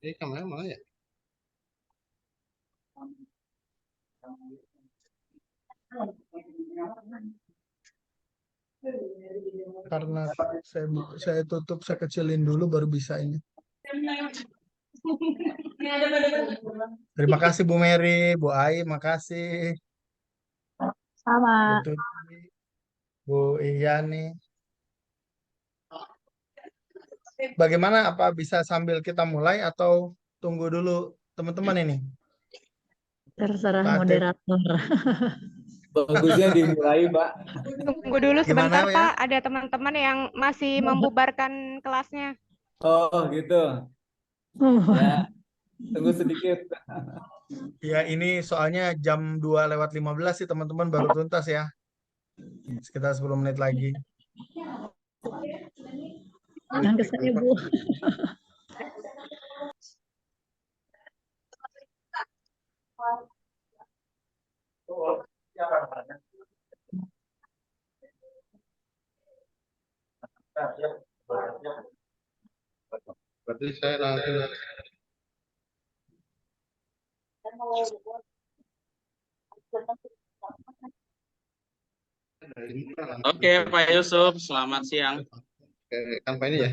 Ini kameranya mana ya? Karena saya tutup, saya kecilin dulu baru bisa ini. Terima kasih Bu Mary, Bu Ai, makasih. Bu Sama. Tuti, Bu Iyani. Bagaimana? Apa bisa sambil kita mulai atau tunggu dulu teman-teman ini? Terserah Pak Atip. moderator. Bagusnya dimulai, Pak. Tunggu dulu Gimana sebentar, ya? Pak. Ada teman-teman yang masih membubarkan kelasnya. Oh, gitu. Ya, tunggu sedikit. Ya ini soalnya jam 2:15 sih teman-teman baru tuntas ya. Sekitar 10 menit lagi. Yang ke saya, Bu. Berarti saya langsung dari muka langsung. Oke, Pak Yusuf, selamat siang. Tanpa ini ya.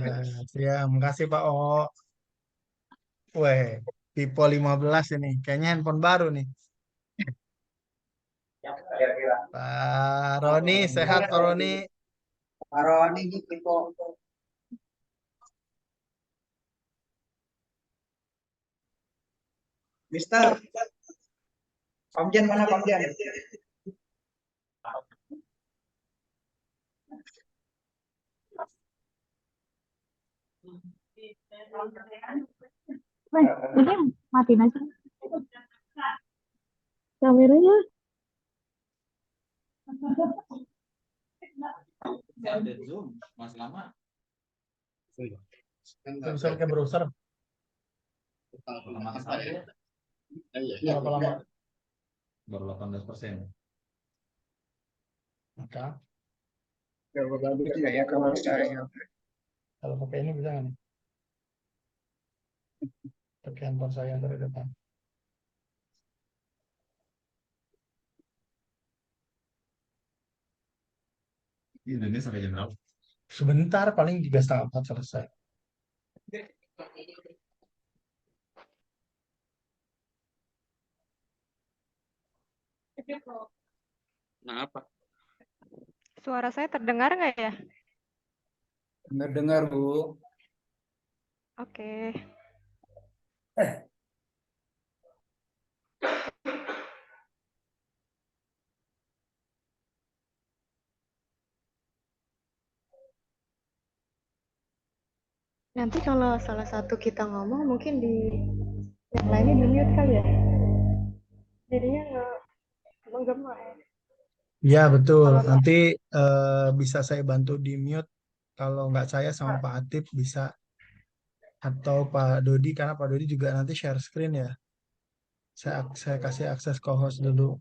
Ya, makasih Pak O. Weh, Vivo 15 ini. Kayaknya handphone baru nih. Pak Roni, sehat Pak Roni? Aroni gitu. Mister, Komjen mana Komjen? Ini matiin aja kameranya. Ada Zoom, Mas Lama. Saya bisa pakai browser. Lama kesana ya? Berapa lama? Baru 18%. Maka, Kalau bagus ya kalau saya. kalau pakai ini bisa nggak nih? Pakai handphone saya yang dari depan. Ini sampai jam berapa? Sebentar, paling 3:30 selesai. Nah, apa? Suara saya terdengar nggak ya? Dengar-dengar, Bu. Oke. Nanti kalau salah satu kita ngomong, mungkin di yang lainnya di mute kali ya. Jadinya nggak menggema ya. Ya, betul. Kalau Nanti bisa saya bantu di mute. Kalau nggak saya sama Pak Atip bisa. Atau Pak Dodi, karena Pak Dodi juga nanti share screen ya. Saya kasih akses co-host dulu.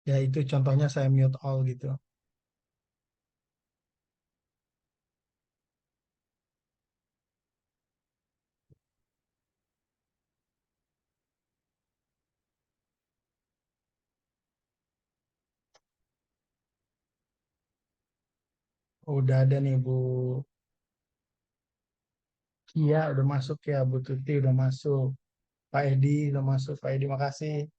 Ya, itu contohnya saya mute all gitu. Udah ada nih Bu. Iya, udah masuk ya. Bu Tuti udah masuk. Pak Edi udah masuk. Pak Edi, makasih.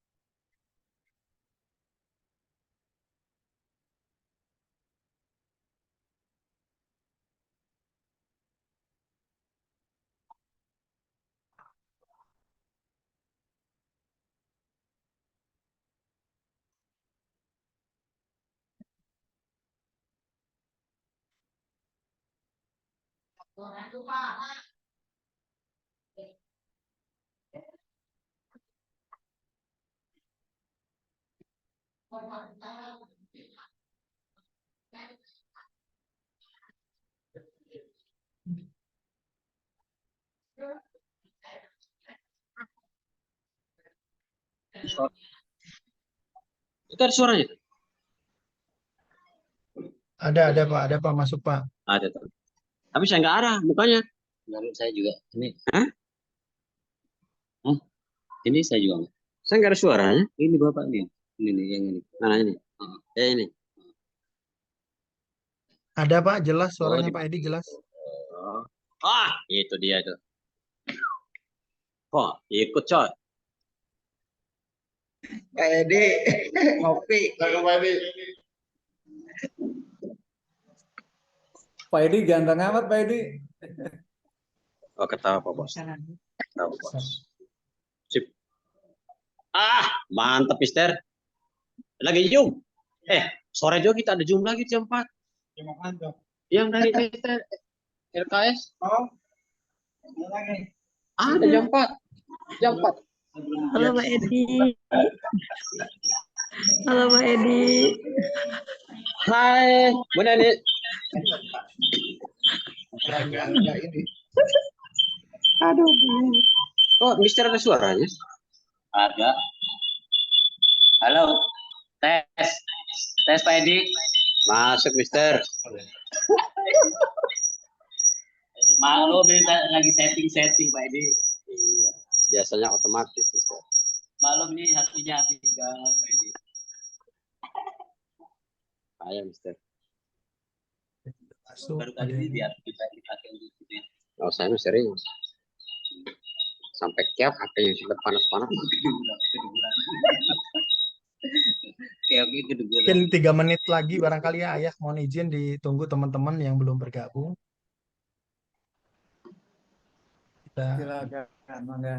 Itu ada suaranya? Ada Pak, ada Pak, masuk Pak. Ada tuh. Tapi saya nggak ada mukanya. Menurut saya juga. Ini. Hah? Hah? Ini saya juga nggak. Saya nggak ada suaranya. Ini bapak ini. Ini nih yang ini. Nah ini. Ini. Ada Pak, jelas Oh, suaranya di- Pak Edi jelas. Oh. Ah, itu dia tuh. Oh, ikut coy. Pak Edi ngopi. Pak Edi ganteng amat Pak Edi. Oh, ketawa Pak Bos. Ketawa Pak Bos. Sip. Ah, mantap Mister. Lagi Zoom. Sore juga kita ada Zoom lagi jam 4. Yang dari LKS. Oh, ada lagi. Ada jam 4. Jam 4. Halo Pak Edi. Halo Pak Edi. Hai, Bu Nani. Enggak ini. Aduh. Oh, Mister ada suaranya? Ada. Halo. Tes. Tes Pak Edi. Masuk Mister. Maklum ini lagi setting Pak Edi. Iya. Biasanya otomatis Mister. Maklum ini hatinya hati segala Pak Edi. Ayo Mister. Masuk. Baru ada kali ini yang- biar kita dipakai untuk itu. Oh, saya mah sering. Sampai kiap HP yang sudah panas-panas. Kayak kedengeran. Mungkin 3 menit lagi barangkali ya Ayah, mohon izin ditunggu teman-teman yang belum bergabung. Kita Silakan, mangga.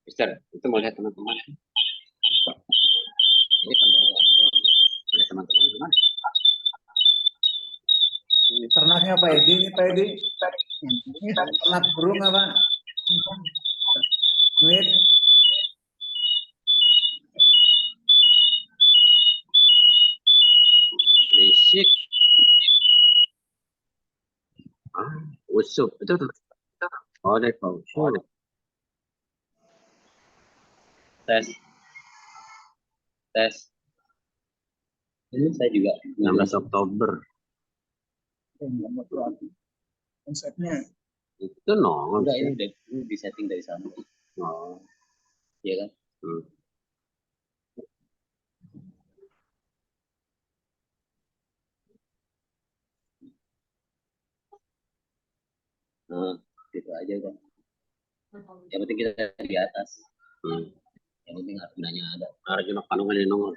Mister, itu mau lihat teman-teman. Ini kan baru aja. Lihat teman-teman gimana? Ternaknya Pak Edi ini Pak Edi. Ternak burung apa? Duit. Berisik. Usuk. Itu tuh. Oh, deh, Pak. Oh, deh. Tes. Tes. Ini saya juga 16 Oktober. Konsepnya. Itu nongol. Enggak, ini di setting dari sana. Oh. Iya kan? Nah, gitu aja kan. Yang penting kita di atas. Yang penting Arjunanya ada. Arjuna Panungan yang nongol.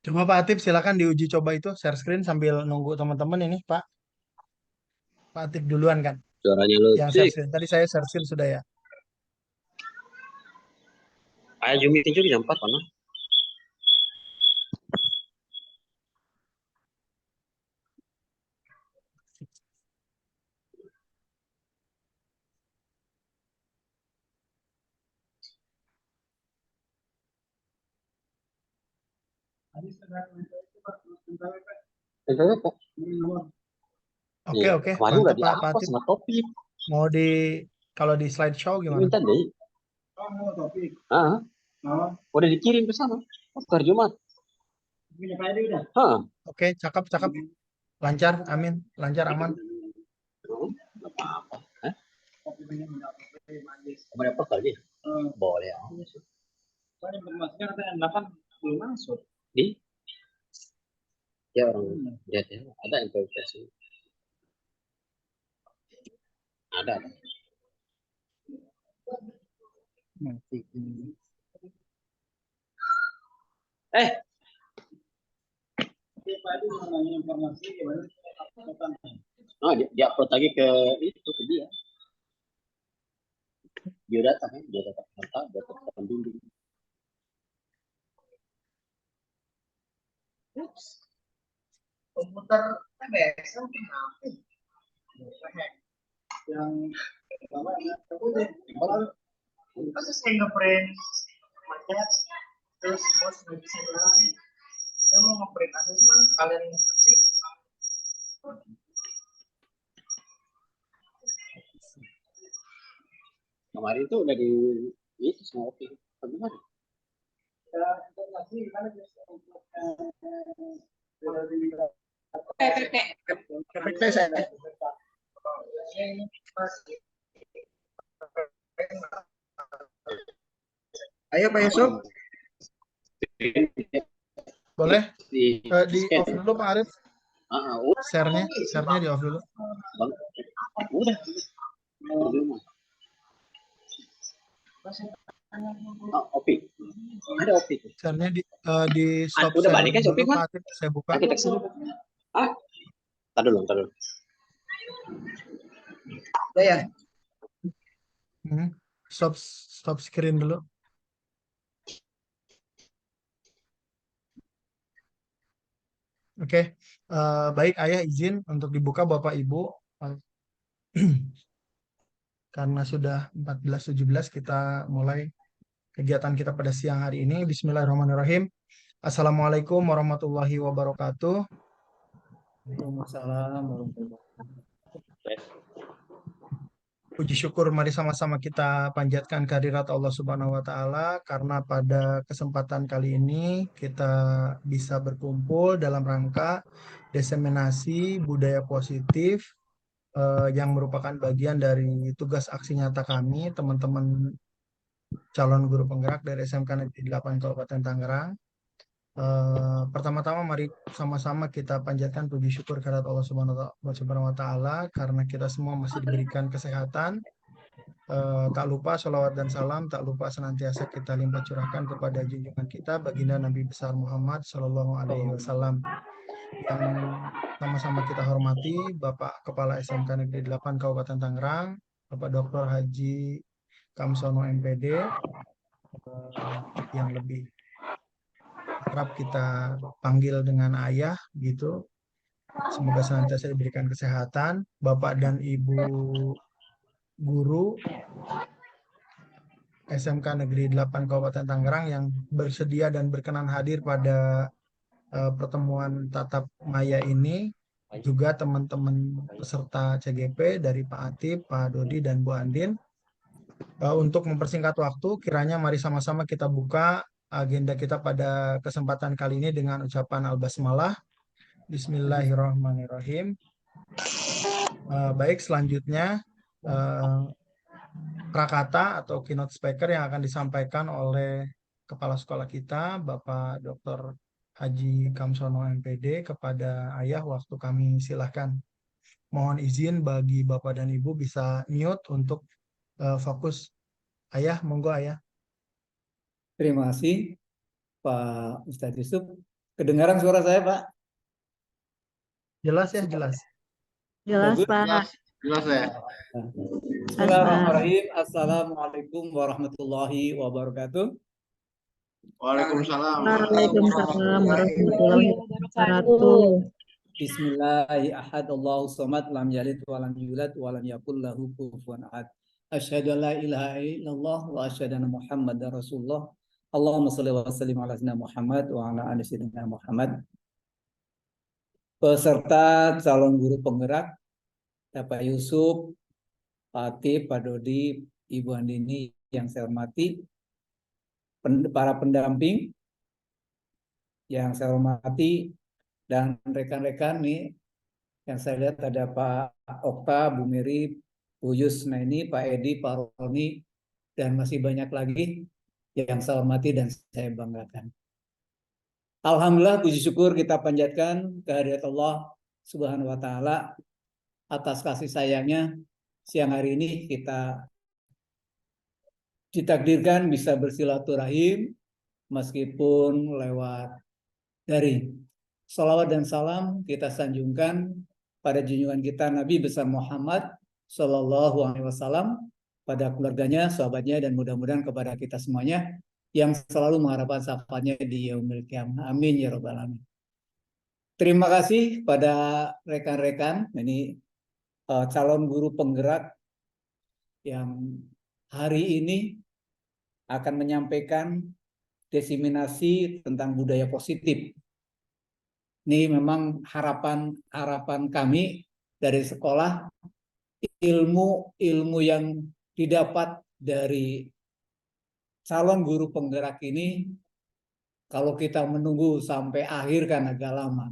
coba Pak Atip silakan diuji coba itu share screen sambil nunggu teman-teman ini Pak. Pak Atip duluan kan Suaranya lu. yang share screen. Tadi saya share screen sudah ya. Ayo Zoom meeting juga jam 4 mana? Oke oke Kemarin mantap udah Pak dihapus Atip. sama topik. Mau di kalau di slideshow gimana? Minta deh. Oh, topik. Ah, Oh, udah dikirim ke sana. Hari Jumat. punya Pak Edi udah. Hah. Oke cakep cakep lancar amin lancar aman. Nggak apa-apa. Hah? Topik ini enggak apa-apa, majlis. Boleh apa kali? Eh, Boleh. Soalnya informasinya katanya N8 belum masuk. Di? Ya orang lihat ya. Ada implementasi. Ada. Nanti ini. Pak Edi mau nanya informasi gimana? Oh, dia upload lagi ke itu ke dia. Biodata kan, biodata data, data penduduk. Komputer TBS kenapa? Yang pertama kasus fingerprint macet terus bos nggak bisa jalan Saya mau nge-print asesmen kalian instruksi. Kemarin itu udah di itu semua oke. Bagaimana? PPT saya. Ayo Pak Yusuf. Boleh Di di off dulu Pak Arif. udah. Share-nya di off dulu. Bang. Udah. Opi. Ada opi tuh. Share-nya di stop Udah share balik kan, dulu Shopee, Mas? Pak Arif. Saya buka. Arsitektur. Tar dulu. Udah ya. Stop screen dulu. Oke, baik Ayah izin untuk dibuka Bapak Ibu. Karena sudah 14.17 kita mulai kegiatan kita pada siang hari ini. Bismillahirrahmanirrahim. Assalamualaikum warahmatullahi wabarakatuh. Waalaikumsalam warahmatullahi wabarakatuh. Puji syukur mari sama-sama kita panjatkan kehadirat Allah Subhanahu wa taala karena pada kesempatan kali ini kita bisa berkumpul dalam rangka diseminasi budaya positif yang merupakan bagian dari tugas aksi nyata kami teman-teman calon guru penggerak dari SMK Negeri 8 Kabupaten Tangerang. Pertama-tama mari sama-sama kita panjatkan puji syukur kehadirat Allah Subhanahu wa taala karena kita semua masih diberikan kesehatan. Tak lupa sholawat dan salam tak lupa senantiasa kita limpah curahkan kepada junjungan kita baginda Nabi besar Muhammad Shallallahu Alaihi Wasallam yang sama-sama kita hormati Bapak Kepala SMK Negeri 8 Kabupaten Tangerang, Bapak Dr. Haji Kamsono MPD, yang lebih kerap kita panggil dengan ayah gitu. Semoga senantiasa diberikan kesehatan. Bapak dan Ibu guru SMK Negeri 8 Kabupaten Tangerang yang bersedia dan berkenan hadir pada pertemuan tatap maya ini, juga teman-teman peserta CGP dari Pak Atip, Pak Dodi, dan Bu Andin. Untuk mempersingkat waktu, kiranya mari sama-sama kita buka agenda kita pada kesempatan kali ini dengan ucapan Al-Basmalah. Bismillahirrahmanirrahim. Baik, selanjutnya prakata atau keynote speaker yang akan disampaikan oleh Kepala Sekolah kita, Bapak Dr. Haji Kamsono MPD. Kepada Ayah, waktu kami silahkan. Mohon izin bagi Bapak dan Ibu bisa mute untuk fokus. Ayah, monggo Ayah. Terima kasih Pak Ustadz Yusuf. Kedengaran suara saya Pak? Jelas ya, jelas. Jelas, Bagus. Pak. Jelas ya. Bismillahirrahmanirrahim. Assalamualaikum warahmatullahi wabarakatuh. Waalaikumsalam. Waalaikumsalam warahmatullahi wabarakatuh. Bismillahirrahmanirrahim. Allahu somad lam yalid wa lam yulad wa lam yakul lahu kufuwan ahad. Asyhadu an la ilaha illallah wa asyhadu anna Muhammadar Rasulullah. Allahumma shalli wa sallim ala sayyidina Muhammad wa ala ali sayyidina Muhammad. Peserta calon guru penggerak, Pak Yusuf, Pak Atip, Pak Dodi, Ibu Andini yang saya hormati, para pendamping yang saya hormati, dan rekan-rekan nih yang saya lihat ada Pak Okta, Bu Miri, Bu Yusnaini, Pak Edi, Pak Roni, dan masih banyak lagi yang saya hormati dan saya banggakan. Alhamdulillah, puji syukur kita panjatkan kehadirat Allah Subhanahu wa taala atas kasih sayangnya. Siang hari ini kita ditakdirkan bisa bersilaturahim meskipun lewat daring. Salawat dan salam kita sanjungkan pada junjungan kita Nabi besar Muhammad Sallallahu Alaihi Wasallam, pada keluarganya, sahabatnya, dan mudah-mudahan kepada kita semuanya yang selalu mengharapkan syafaatnya di yaumil qiyamah. Amin ya rabbal alamin. Terima kasih pada rekan-rekan ini calon guru penggerak yang hari ini akan menyampaikan diseminasi tentang budaya positif Ini memang harapan kami dari sekolah, ilmu yang didapat dari calon guru penggerak ini, kalau kita menunggu sampai akhir kan agak lama.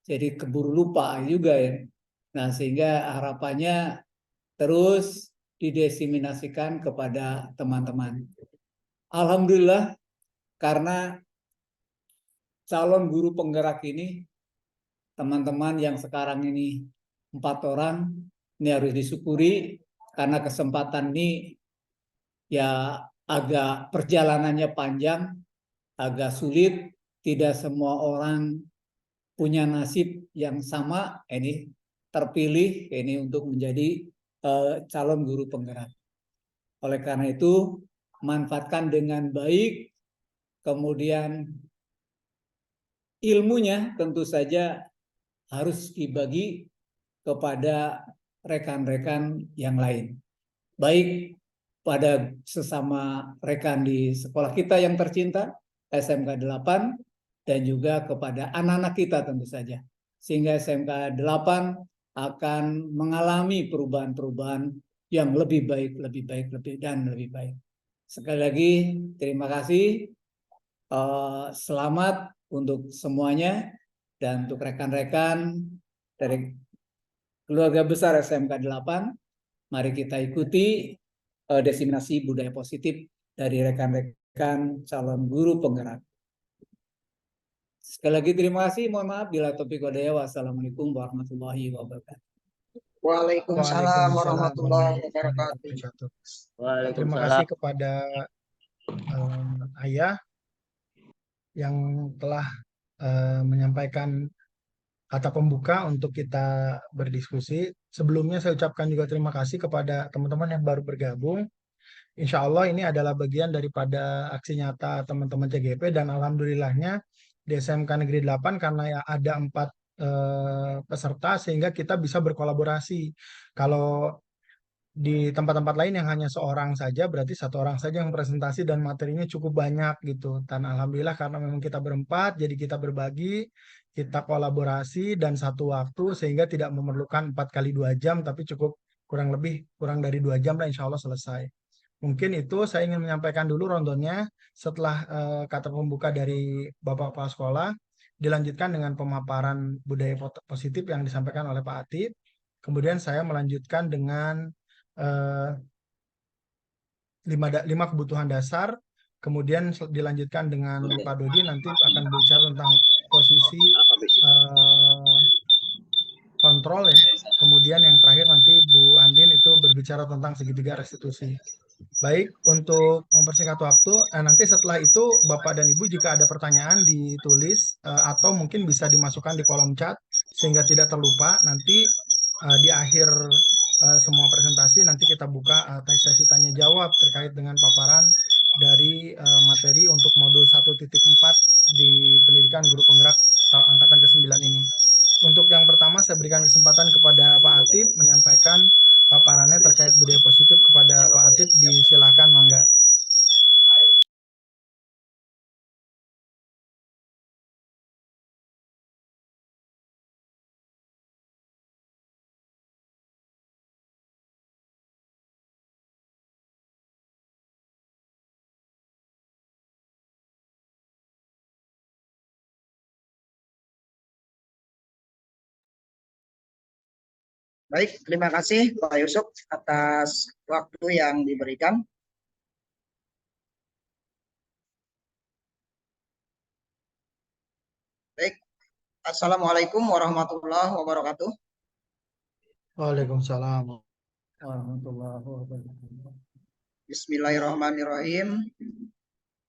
Jadi keburu lupa juga ya. Nah, sehingga harapannya terus didiseminasikan kepada teman-teman. Alhamdulillah, karena calon guru penggerak ini, teman-teman yang sekarang ini 4 orang, ini harus disyukuri karena kesempatan ini ya agak perjalanannya panjang, agak sulit, tidak semua orang punya nasib yang sama, ini terpilih ini untuk menjadi calon guru penggerak. Oleh karena itu, manfaatkan dengan baik, kemudian ilmunya tentu saja harus dibagi kepada rekan-rekan yang lain. Baik pada sesama rekan di sekolah kita yang tercinta, SMK 8, dan juga kepada anak-anak kita tentu saja. Sehingga SMK 8 akan mengalami perubahan-perubahan yang lebih baik, lebih baik. Sekali lagi, terima kasih. Selamat untuk semuanya dan untuk rekan-rekan dari keluarga besar SMK 8. Mari kita ikuti diseminasi budaya positif dari rekan-rekan calon guru penggerak. Sekali lagi terima kasih. Mohon maaf bila topik wadaya. Wassalamualaikum warahmatullahi wabarakatuh. Waalaikumsalam warahmatullahi wabarakatuh. Terima kasih kepada Ayah yang telah menyampaikan kata pembuka untuk kita berdiskusi. Sebelumnya saya ucapkan juga terima kasih kepada teman-teman yang baru bergabung. Insya Allah ini adalah bagian daripada aksi nyata teman-teman CGP, dan alhamdulillahnya di SMK Negeri 8 karena ya ada 4 peserta sehingga kita bisa berkolaborasi. Kalau di tempat-tempat lain yang hanya seorang saja, berarti 1 orang saja yang presentasi dan materinya cukup banyak gitu. Dan alhamdulillah karena memang kita berempat, jadi kita berbagi, kita kolaborasi dan satu waktu sehingga tidak memerlukan 4 kali 2 jam, tapi cukup kurang dari 2 jam lah insya Allah selesai. Mungkin itu saya ingin menyampaikan dulu rondonnya. Setelah kata pembuka dari Bapak Kepala Sekolah, dilanjutkan dengan pemaparan budaya positif yang disampaikan oleh Pak Atip. Kemudian saya melanjutkan dengan 5 kebutuhan dasar, kemudian dilanjutkan dengan Pak Dodi nanti akan berbicara tentang posisi kontrol ya. Kemudian yang terakhir nanti Bu Andin itu berbicara tentang segitiga restitusi. Baik, untuk mempersingkat waktu, nanti setelah itu Bapak dan Ibu jika ada pertanyaan ditulis atau mungkin bisa dimasukkan di kolom chat sehingga tidak terlupa. Nanti di akhir semua presentasi nanti kita buka sesi tanya jawab terkait dengan paparan dari materi untuk modul 1.4 di pendidikan guru penggerak angkatan ke-9 ini. Untuk yang pertama saya berikan kesempatan kepada Pak Atip menyampaikan paparannya terkait budaya positif kepada Pak Atip. Disilakan, mangga. Baik, terima kasih Pak Yusuf atas waktu yang diberikan. Baik, Assalamualaikum warahmatullahi wabarakatuh. Waalaikumsalam warahmatullahi wabarakatuh. Bismillahirrahmanirrahim.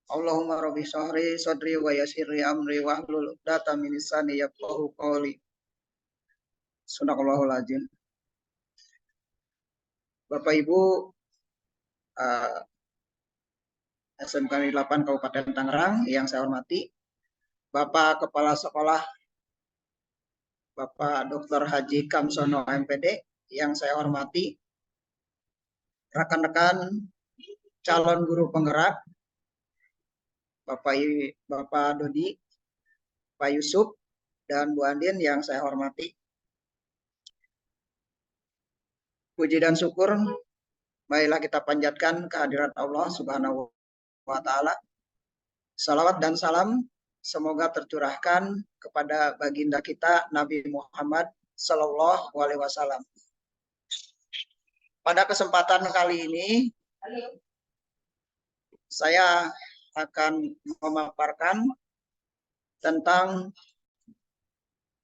Allahumma rabbi syahri sadri wa yassirli amri wahlul 'uqdatam min lisani yafqahu qawli. Subhanallahul azim. Bapak Ibu SMK 8 Kabupaten Tangerang yang saya hormati, Bapak Kepala Sekolah Bapak Dr. Haji Kamsono MPD yang saya hormati, rekan-rekan calon guru penggerak, Bapak Dodi, Pak Yusuf, dan Bu Andin yang saya hormati. Puji dan syukur marilah kita panjatkan kehadirat Allah Subhanahu wa taala. Salawat dan salam semoga tercurahkan kepada baginda kita Nabi Muhammad sallallahu alaihi wasallam. Pada kesempatan kali ini saya akan memaparkan tentang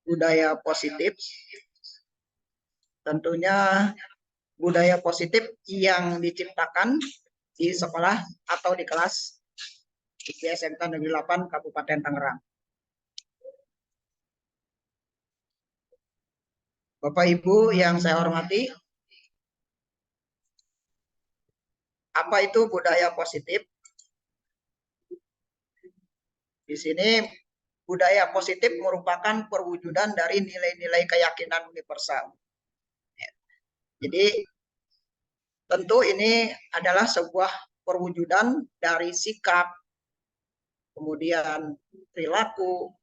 budaya positif. Tentunya budaya positif yang diciptakan di sekolah atau di kelas di SMK Negeri 8 Kabupaten Tangerang. Bapak Ibu yang saya hormati, apa itu budaya positif? Di sini budaya positif merupakan perwujudan dari nilai-nilai keyakinan universal. Jadi tentu ini adalah sebuah perwujudan dari sikap, kemudian perilaku,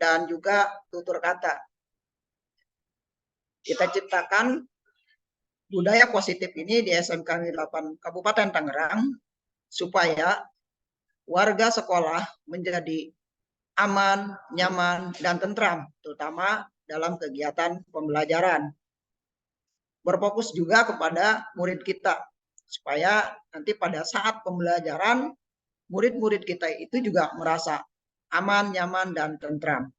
dan juga tutur kata. Kita ciptakan budaya positif ini di SMK Negeri 8 Kabupaten Tangerang supaya warga sekolah menjadi aman, nyaman, dan tentram, terutama dalam kegiatan pembelajaran. Berfokus juga kepada murid kita, supaya nanti pada saat pembelajaran, murid-murid kita itu juga merasa aman, nyaman, dan tentram.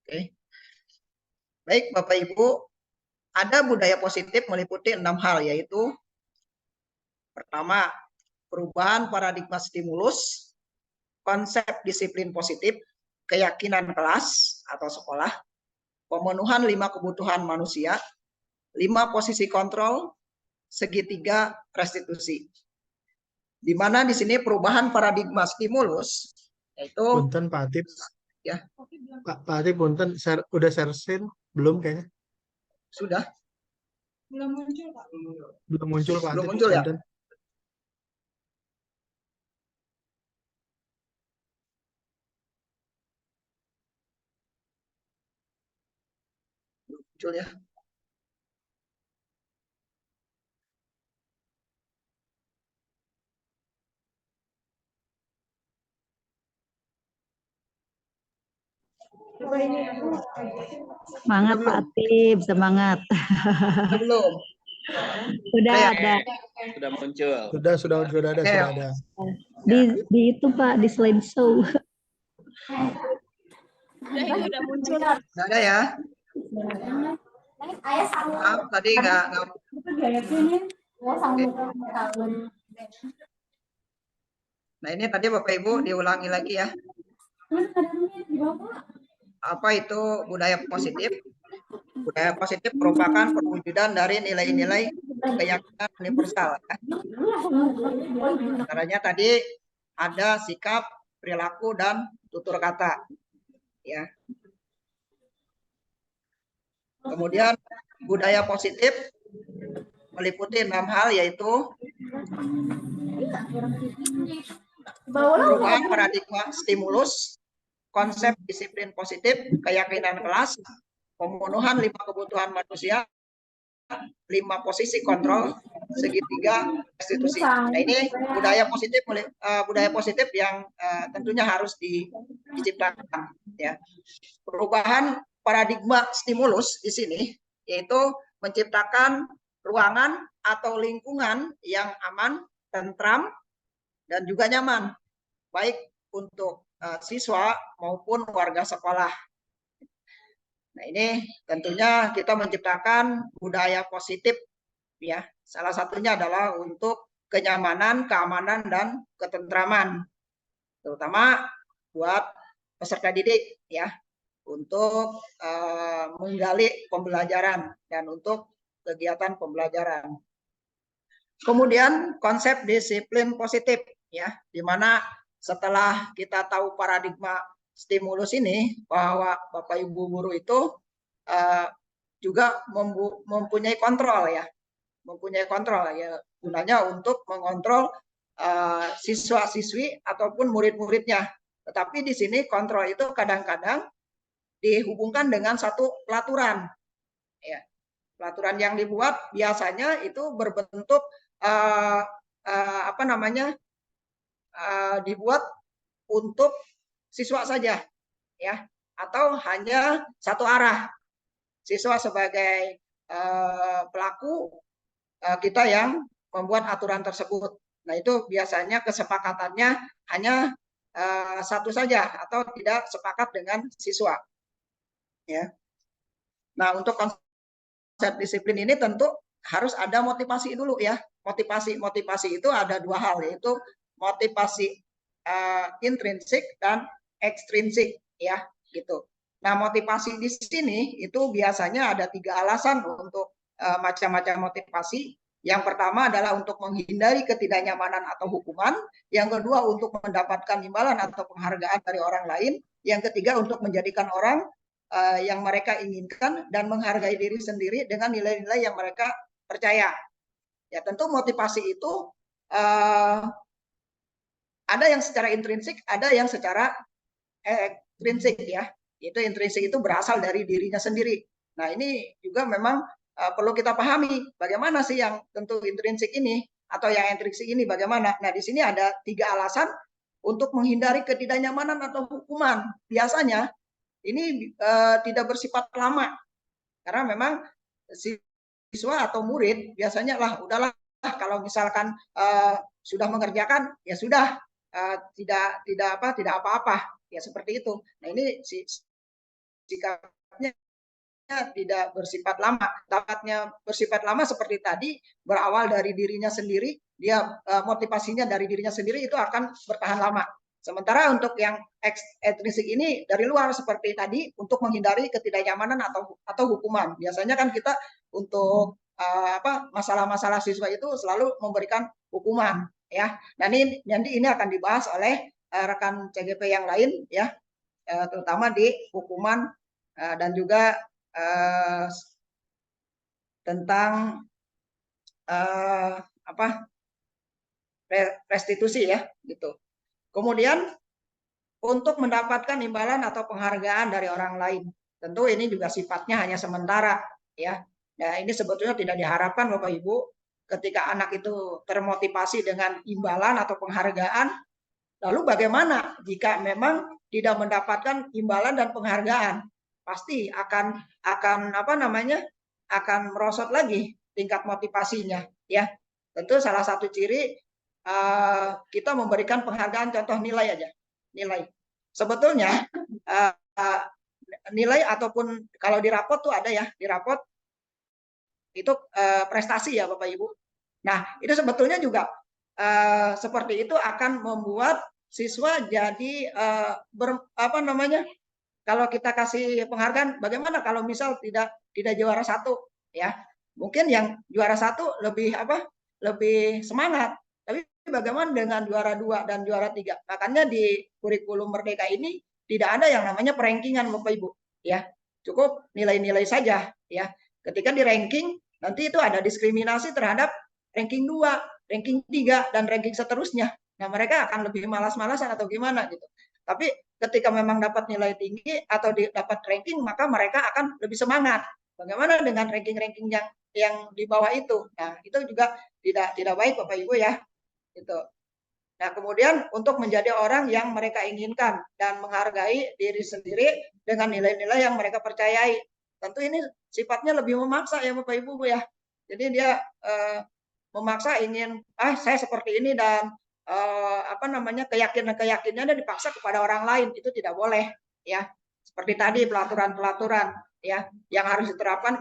Oke. Baik Bapak Ibu, ada budaya positif meliputi 6 hal, yaitu pertama, perubahan paradigma stimulus, konsep disiplin positif, keyakinan kelas atau sekolah, pemenuhan 5 kebutuhan manusia, 5 posisi kontrol, segitiga restitusi. Di mana di sini perubahan paradigma stimulus, yaitu Punten Pak Atip. Ya. Pak Atip, punten, udah share screen? Belum kayaknya. Sudah. Belum muncul Pak Belum Atip. muncul ya? Punten. Muncul ya. Semangat Pak Atip, semangat. Belum. Sudah ada. Sudah muncul. Sudah ada. Di itu Pak, di slideshow. Udah muncul. Nggak ada ya? Maaf, tadi nggak. Nah ini tadi Bapak Ibu diulangi lagi ya. Apa itu budaya positif? Budaya positif merupakan perwujudan dari nilai-nilai keyakinan universal. Ya. Caranya tadi ada sikap, perilaku, dan tutur kata. Ya. Kemudian budaya positif meliputi 6 hal, yaitu perubahan paradigma stimulus, konsep disiplin positif, keyakinan kelas, pemenuhan 5 kebutuhan manusia, 5 posisi kontrol, segitiga restitusi. Nah ini budaya positif yang tentunya harus diciptakan. Ya. Perubahan paradigma stimulus di sini yaitu menciptakan ruangan atau lingkungan yang aman, tentram, dan juga nyaman, baik untuk siswa maupun warga sekolah. Nah ini tentunya kita menciptakan budaya positif, ya. Salah satunya adalah untuk kenyamanan, keamanan, dan ketentraman, terutama buat peserta didik, ya, untuk menggali pembelajaran dan untuk kegiatan pembelajaran. Kemudian konsep disiplin positif, ya, di mana setelah kita tahu paradigma stimulus ini bahwa Bapak Ibu guru itu juga mempunyai kontrol, ya, mempunyai kontrol, ya, gunanya untuk mengontrol siswa-siswi ataupun murid-muridnya. Tetapi di sini kontrol itu kadang-kadang dihubungkan dengan satu pelaturan. Ya. Pelaturan yang dibuat biasanya itu berbentuk dibuat untuk siswa saja, ya, atau hanya satu arah. Siswa sebagai pelaku, kita yang membuat aturan tersebut. Nah, itu biasanya kesepakatannya hanya satu saja atau tidak sepakat dengan siswa. Ya. Nah, untuk konsep disiplin ini tentu harus ada motivasi dulu ya. Motivasi itu ada dua hal, yaitu motivasi intrinsik dan ekstrinsik ya, gitu. Nah, motivasi di sini itu biasanya ada 3 alasan untuk macam-macam motivasi. Yang pertama adalah untuk menghindari ketidaknyamanan atau hukuman, yang kedua untuk mendapatkan imbalan atau penghargaan dari orang lain, yang ketiga untuk menjadikan orang yang mereka inginkan dan menghargai diri sendiri dengan nilai-nilai yang mereka percaya. Ya, tentu motivasi itu ada yang secara intrinsik, ada yang secara ekstrinsik ya. Itu intrinsik itu berasal dari dirinya sendiri. Nah, ini juga memang perlu kita pahami bagaimana sih yang tentu intrinsik ini atau yang ekstrinsik ini bagaimana. Nah, di sini ada 3 alasan untuk menghindari ketidaknyamanan atau hukuman. Biasanya ini tidak bersifat lama karena memang siswa atau murid biasanya udahlah kalau misalkan sudah mengerjakan ya sudah, tidak apa-apa ya, seperti itu. Nah, ini sikapnya tidak bersifat lama. Dapatnya bersifat lama seperti tadi, berawal dari dirinya sendiri, dia motivasinya dari dirinya sendiri itu akan bertahan lama. Sementara untuk yang ekstrinsik ini dari luar seperti tadi untuk menghindari ketidaknyamanan atau hukuman. Biasanya kan kita untuk masalah-masalah siswa itu selalu memberikan hukuman ya. Nah, nanti ini akan dibahas oleh rekan CGP yang lain ya, terutama di hukuman dan juga tentang restitusi ya, gitu. Kemudian untuk mendapatkan imbalan atau penghargaan dari orang lain, tentu ini juga sifatnya hanya sementara ya. Nah, ini sebetulnya tidak diharapkan Bapak Ibu ketika anak itu termotivasi dengan imbalan atau penghargaan. Lalu bagaimana jika memang tidak mendapatkan imbalan dan penghargaan? Pasti akan akan merosot lagi tingkat motivasinya ya. Tentu salah satu ciri kita memberikan penghargaan, contoh nilai aja, nilai. Sebetulnya nilai ataupun kalau di rapot tuh ada ya, di rapot itu prestasi ya Bapak Ibu. Nah, itu sebetulnya juga seperti itu akan membuat siswa jadi kalau kita kasih penghargaan, bagaimana kalau misal tidak juara 1 ya? Mungkin yang juara 1 lebih semangat. Tapi bagaimana dengan juara 2 dan juara 3? Makanya di kurikulum Merdeka ini tidak ada yang namanya perankingan Bapak Ibu ya. Cukup nilai-nilai saja ya. Ketika di ranking nanti itu ada diskriminasi terhadap ranking 2, ranking 3 dan ranking seterusnya. Nah, mereka akan lebih malas-malasan atau gimana gitu. Tapi ketika memang dapat nilai tinggi atau dapat ranking, maka mereka akan lebih semangat. Bagaimana dengan ranking-ranking yang di bawah itu? Nah, itu juga tidak baik Bapak Ibu ya. Gitu. Nah, kemudian untuk menjadi orang yang mereka inginkan dan menghargai diri sendiri dengan nilai-nilai yang mereka percayai. Tentu ini sifatnya lebih memaksa ya Bapak Ibu ya. Jadi dia memaksa ingin saya seperti ini dan keyakinannya dipaksa kepada orang lain, itu tidak boleh ya. Seperti tadi pelaturan-pelaturan ya yang harus diterapkan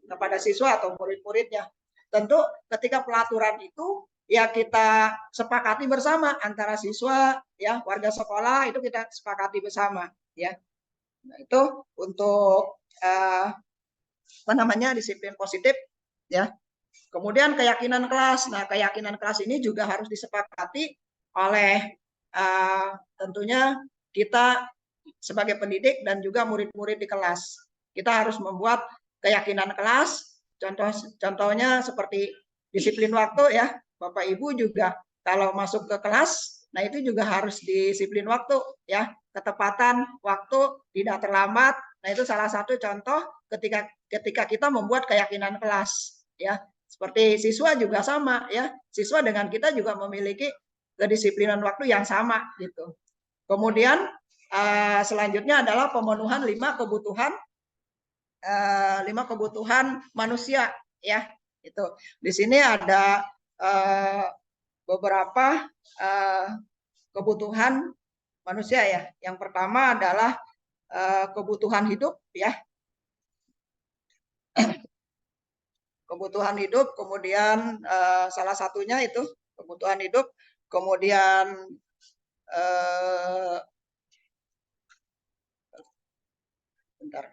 kepada siswa atau murid-muridnya. Tentu ketika pelaturan itu ya kita sepakati bersama antara siswa ya, warga sekolah, itu kita sepakati bersama ya. Nah, itu untuk disiplin positif ya. Kemudian keyakinan kelas. Nah, keyakinan kelas ini juga harus disepakati oleh tentunya kita sebagai pendidik dan juga murid-murid di kelas. Kita harus membuat keyakinan kelas. Contohnya seperti disiplin waktu ya. Bapak Ibu juga kalau masuk ke kelas, nah itu juga harus disiplin waktu ya, ketepatan waktu, tidak terlambat. Nah itu salah satu contoh ketika kita membuat keyakinan kelas ya. Seperti siswa juga sama ya, siswa dengan kita juga memiliki kedisiplinan waktu yang sama gitu. Kemudian selanjutnya adalah pemenuhan 5 kebutuhan manusia ya. Itu di sini ada beberapa kebutuhan manusia ya. Yang pertama adalah kebutuhan hidup ya. Kebutuhan hidup, kemudian salah satunya itu kebutuhan hidup, kemudian bentar.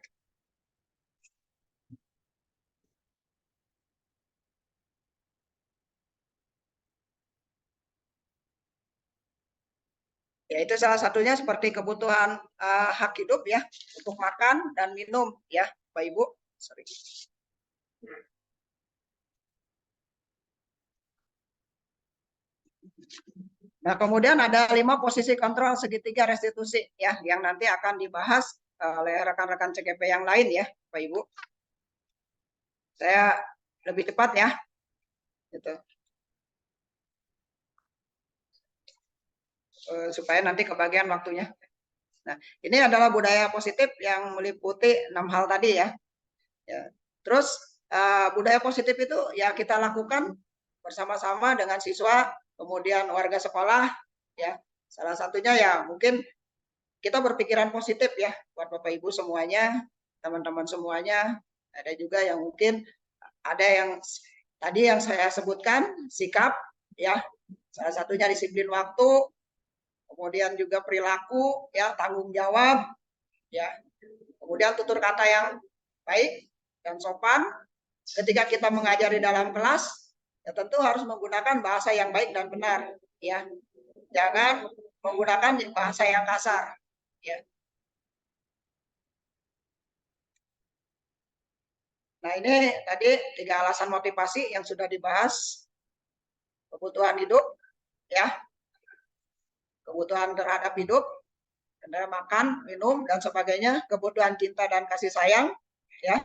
Ya, itu salah satunya seperti kebutuhan hak hidup ya, untuk makan dan minum ya, Bapak Ibu. Sorry. Nah, kemudian ada 5 posisi kontrol segitiga restitusi ya, yang nanti akan dibahas oleh rekan-rekan CGP yang lain ya, Bapak Ibu. Saya lebih cepat ya. Gitu. Supaya nanti kebagian waktunya. Nah, ini adalah budaya positif yang meliputi 6 hal tadi ya. Terus budaya positif itu ya kita lakukan bersama-sama dengan siswa, kemudian warga sekolah ya. Salah satunya ya mungkin kita berpikiran positif ya buat Bapak Ibu semuanya, teman-teman semuanya. Ada juga yang mungkin ada yang tadi yang saya sebutkan, sikap ya. Salah satunya disiplin waktu, kemudian juga perilaku ya, tanggung jawab ya, kemudian tutur kata yang baik dan sopan. Ketika kita mengajari dalam kelas ya tentu harus menggunakan bahasa yang baik dan benar ya, jangan menggunakan bahasa yang kasar ya. Nah ini tadi 3 alasan motivasi yang sudah dibahas. Kebutuhan hidup ya, kebutuhan terhadap hidup, makan, minum, dan sebagainya, kebutuhan cinta dan kasih sayang, ya.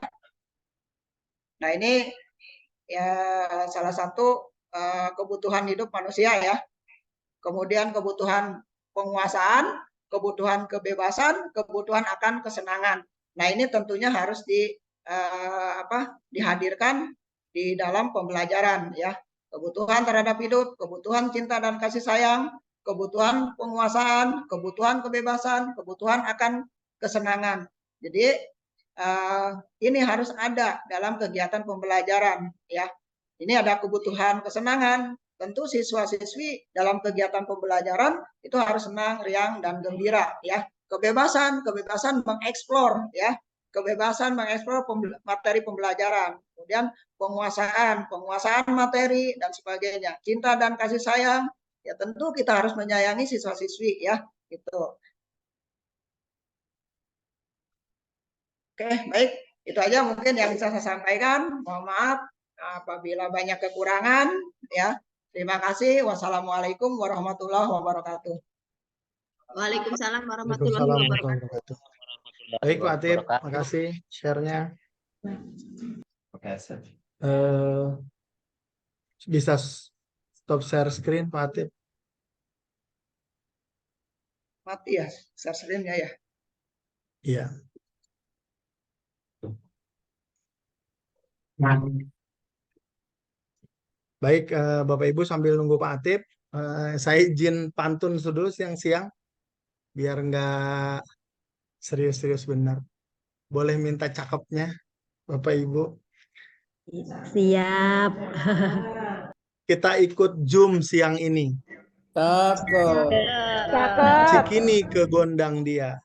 Nah ini ya salah satu kebutuhan hidup manusia ya. Kemudian kebutuhan penguasaan, kebutuhan kebebasan, kebutuhan akan kesenangan. Nah ini tentunya harus dihadirkan di dalam pembelajaran ya. Kebutuhan terhadap hidup, kebutuhan cinta dan kasih sayang, kebutuhan penguasaan, kebutuhan kebebasan, kebutuhan akan kesenangan. Jadi ini harus ada dalam kegiatan pembelajaran ya. Ini ada kebutuhan kesenangan. Tentu siswa-siswi dalam kegiatan pembelajaran itu harus senang, riang, dan gembira ya. Kebebasan mengeksplor ya. Kebebasan mengeksplor materi pembelajaran. Kemudian penguasaan materi dan sebagainya. Cinta dan kasih sayang, ya tentu kita harus menyayangi siswa-siswi ya, gitu. Oke, baik. Itu aja mungkin yang bisa saya sampaikan. Mohon maaf apabila banyak kekurangan ya. Terima kasih. Wassalamualaikum warahmatullahi wabarakatuh. Waalaikumsalam warahmatullahi wabarakatuh. Baik Pak Atip, makasih share-nya. Bisa stop share screen Pak Atip. Mati ya share screen-nya ya. Iya. Baik Bapak Ibu sambil nunggu Pak Atip, saya izin pantun dulu siang-siang biar nggak serius-serius benar. Boleh minta cakepnya Bapak Ibu? Siap. Kita ikut Zoom siang ini. Cakep. Cikini ke gondang dia.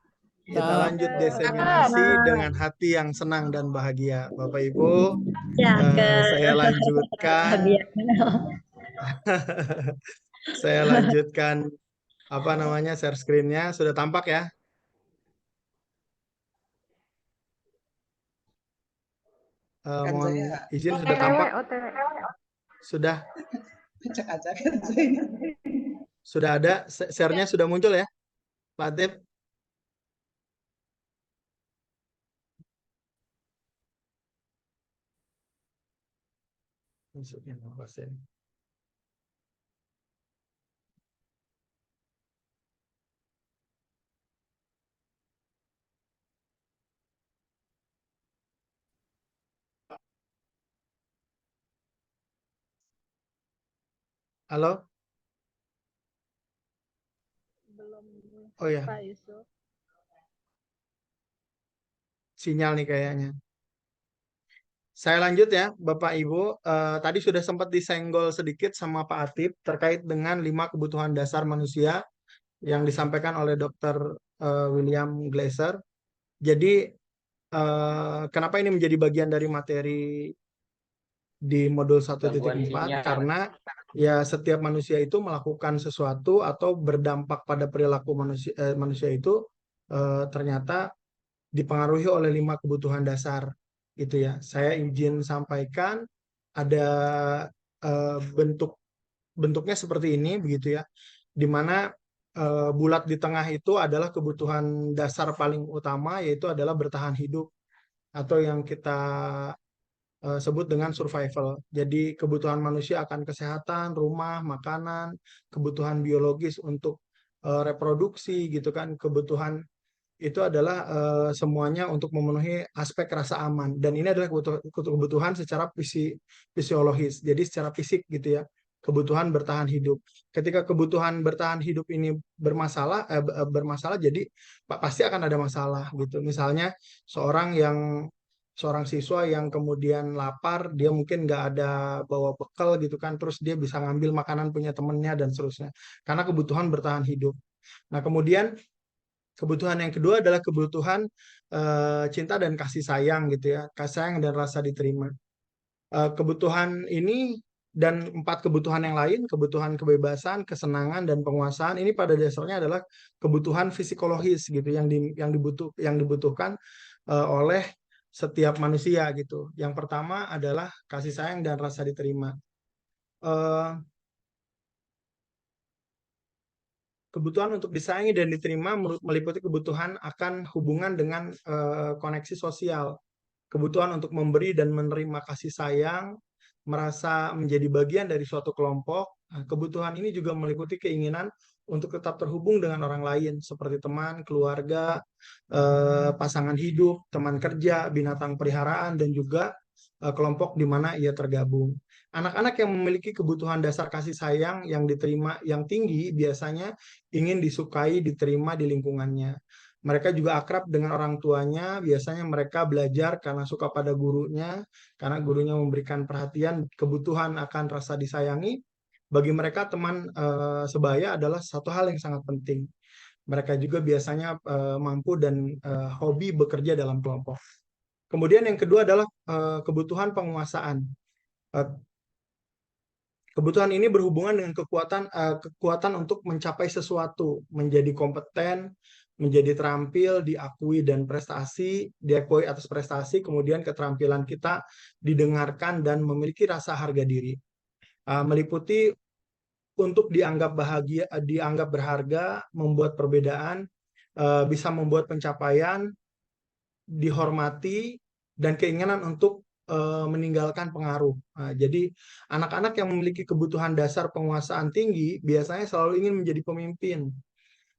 Kita lanjut deseminasi dengan hati yang senang dan bahagia. Bapak Ibu, saya lanjutkan. Saya lanjutkan share screen-nya. Sudah tampak ya? Mohon izin sudah tampak. Sudah Acak-acak. sudah ada share-nya sudah muncul ya, Pak Atip? Masukin pasien. Halo? Belum, Oh ya, Pak Yusuf. sinyal nih kayaknya. Saya lanjut ya, Bapak Ibu. Tadi sudah sempat disenggol sedikit sama Pak Atip terkait dengan 5 kebutuhan dasar manusia yang disampaikan oleh Dr. William Glasser. Jadi, kenapa ini menjadi bagian dari materi di modul 1.4? Karena ya setiap manusia itu melakukan sesuatu atau berdampak pada perilaku manusia itu ternyata dipengaruhi oleh 5 kebutuhan dasar gitu ya. Saya izin sampaikan ada bentuknya seperti ini begitu ya, di mana bulat di tengah itu adalah kebutuhan dasar paling utama, yaitu adalah bertahan hidup atau yang kita sebut dengan survival. Jadi kebutuhan manusia akan kesehatan, rumah, makanan, kebutuhan biologis untuk reproduksi gitu kan, kebutuhan itu adalah semuanya untuk memenuhi aspek rasa aman, dan ini adalah kebutuhan secara fisiologis, jadi secara fisik gitu ya, kebutuhan bertahan hidup. Ketika kebutuhan bertahan hidup ini bermasalah, jadi pasti akan ada masalah gitu. Misalnya seorang siswa yang kemudian lapar, dia mungkin nggak ada bawa bekal gitu kan, terus dia bisa ngambil makanan punya temennya dan seterusnya, karena kebutuhan bertahan hidup. Nah, kemudian kebutuhan yang kedua adalah kebutuhan cinta dan kasih sayang gitu ya, kasih sayang dan rasa diterima. Kebutuhan ini dan 4 kebutuhan yang lain, kebutuhan kebebasan, kesenangan, dan penguasaan, ini pada dasarnya adalah kebutuhan psikologis gitu yang dibutuhkan oleh setiap manusia gitu. Yang pertama adalah kasih sayang dan rasa diterima. Kebutuhan untuk disayangi dan diterima meliputi kebutuhan akan hubungan dengan koneksi sosial, kebutuhan untuk memberi dan menerima kasih sayang, merasa menjadi bagian dari suatu kelompok. Nah, kebutuhan ini juga meliputi keinginan untuk tetap terhubung dengan orang lain, seperti teman, keluarga, pasangan hidup, teman kerja, binatang peliharaan, dan juga kelompok di mana ia tergabung. Anak-anak yang memiliki kebutuhan dasar kasih sayang yang diterima yang tinggi biasanya ingin disukai, diterima di lingkungannya. Mereka juga akrab dengan orang tuanya, biasanya mereka belajar karena suka pada gurunya, karena gurunya memberikan perhatian, kebutuhan akan rasa disayangi. Bagi mereka teman sebaya adalah satu hal yang sangat penting. Mereka juga biasanya mampu dan hobi bekerja dalam kelompok. Kemudian yang kedua adalah kebutuhan penguasaan. Kebutuhan ini berhubungan dengan kekuatan untuk mencapai sesuatu, menjadi kompeten, menjadi terampil, diakui atas prestasi, kemudian keterampilan kita didengarkan dan memiliki rasa harga diri. Meliputi untuk dianggap bahagia, dianggap berharga, membuat perbedaan, bisa membuat pencapaian, dihormati, dan keinginan untuk meninggalkan pengaruh. Nah, jadi anak-anak yang memiliki kebutuhan dasar penguasaan tinggi biasanya selalu ingin menjadi pemimpin.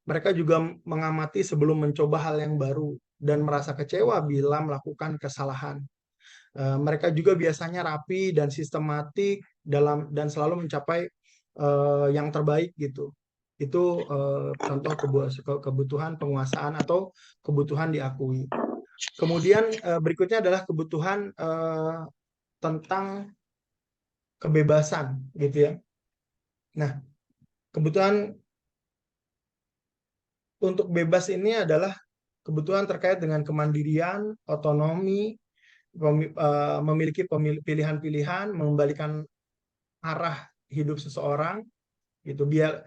Mereka juga mengamati sebelum mencoba hal yang baru dan merasa kecewa bila melakukan kesalahan. Mereka juga biasanya rapi dan sistematik dan selalu mencapai yang terbaik gitu. Itu contoh kebutuhan penguasaan atau kebutuhan diakui. Kemudian berikutnya adalah kebutuhan tentang kebebasan gitu ya. Nah, kebutuhan untuk bebas ini adalah kebutuhan terkait dengan kemandirian, otonomi, memiliki pilihan-pilihan, mengembalikan arah hidup seseorang gitu, biar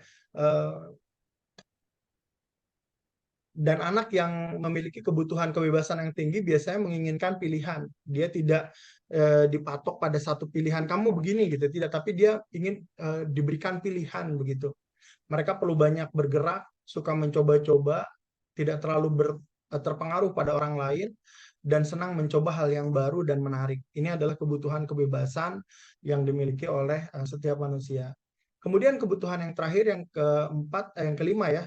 dan anak yang memiliki kebutuhan kebebasan yang tinggi biasanya menginginkan pilihan. Dia tidak dipatok pada satu pilihan kamu begini gitu, tidak, tapi dia ingin diberikan pilihan begitu. Mereka perlu banyak bergerak, suka mencoba-coba, tidak terlalu terpengaruh pada orang lain, dan senang mencoba hal yang baru dan menarik. Ini adalah kebutuhan kebebasan yang dimiliki oleh setiap manusia. Kemudian kebutuhan yang terakhir, yang keempat, yang kelima ya,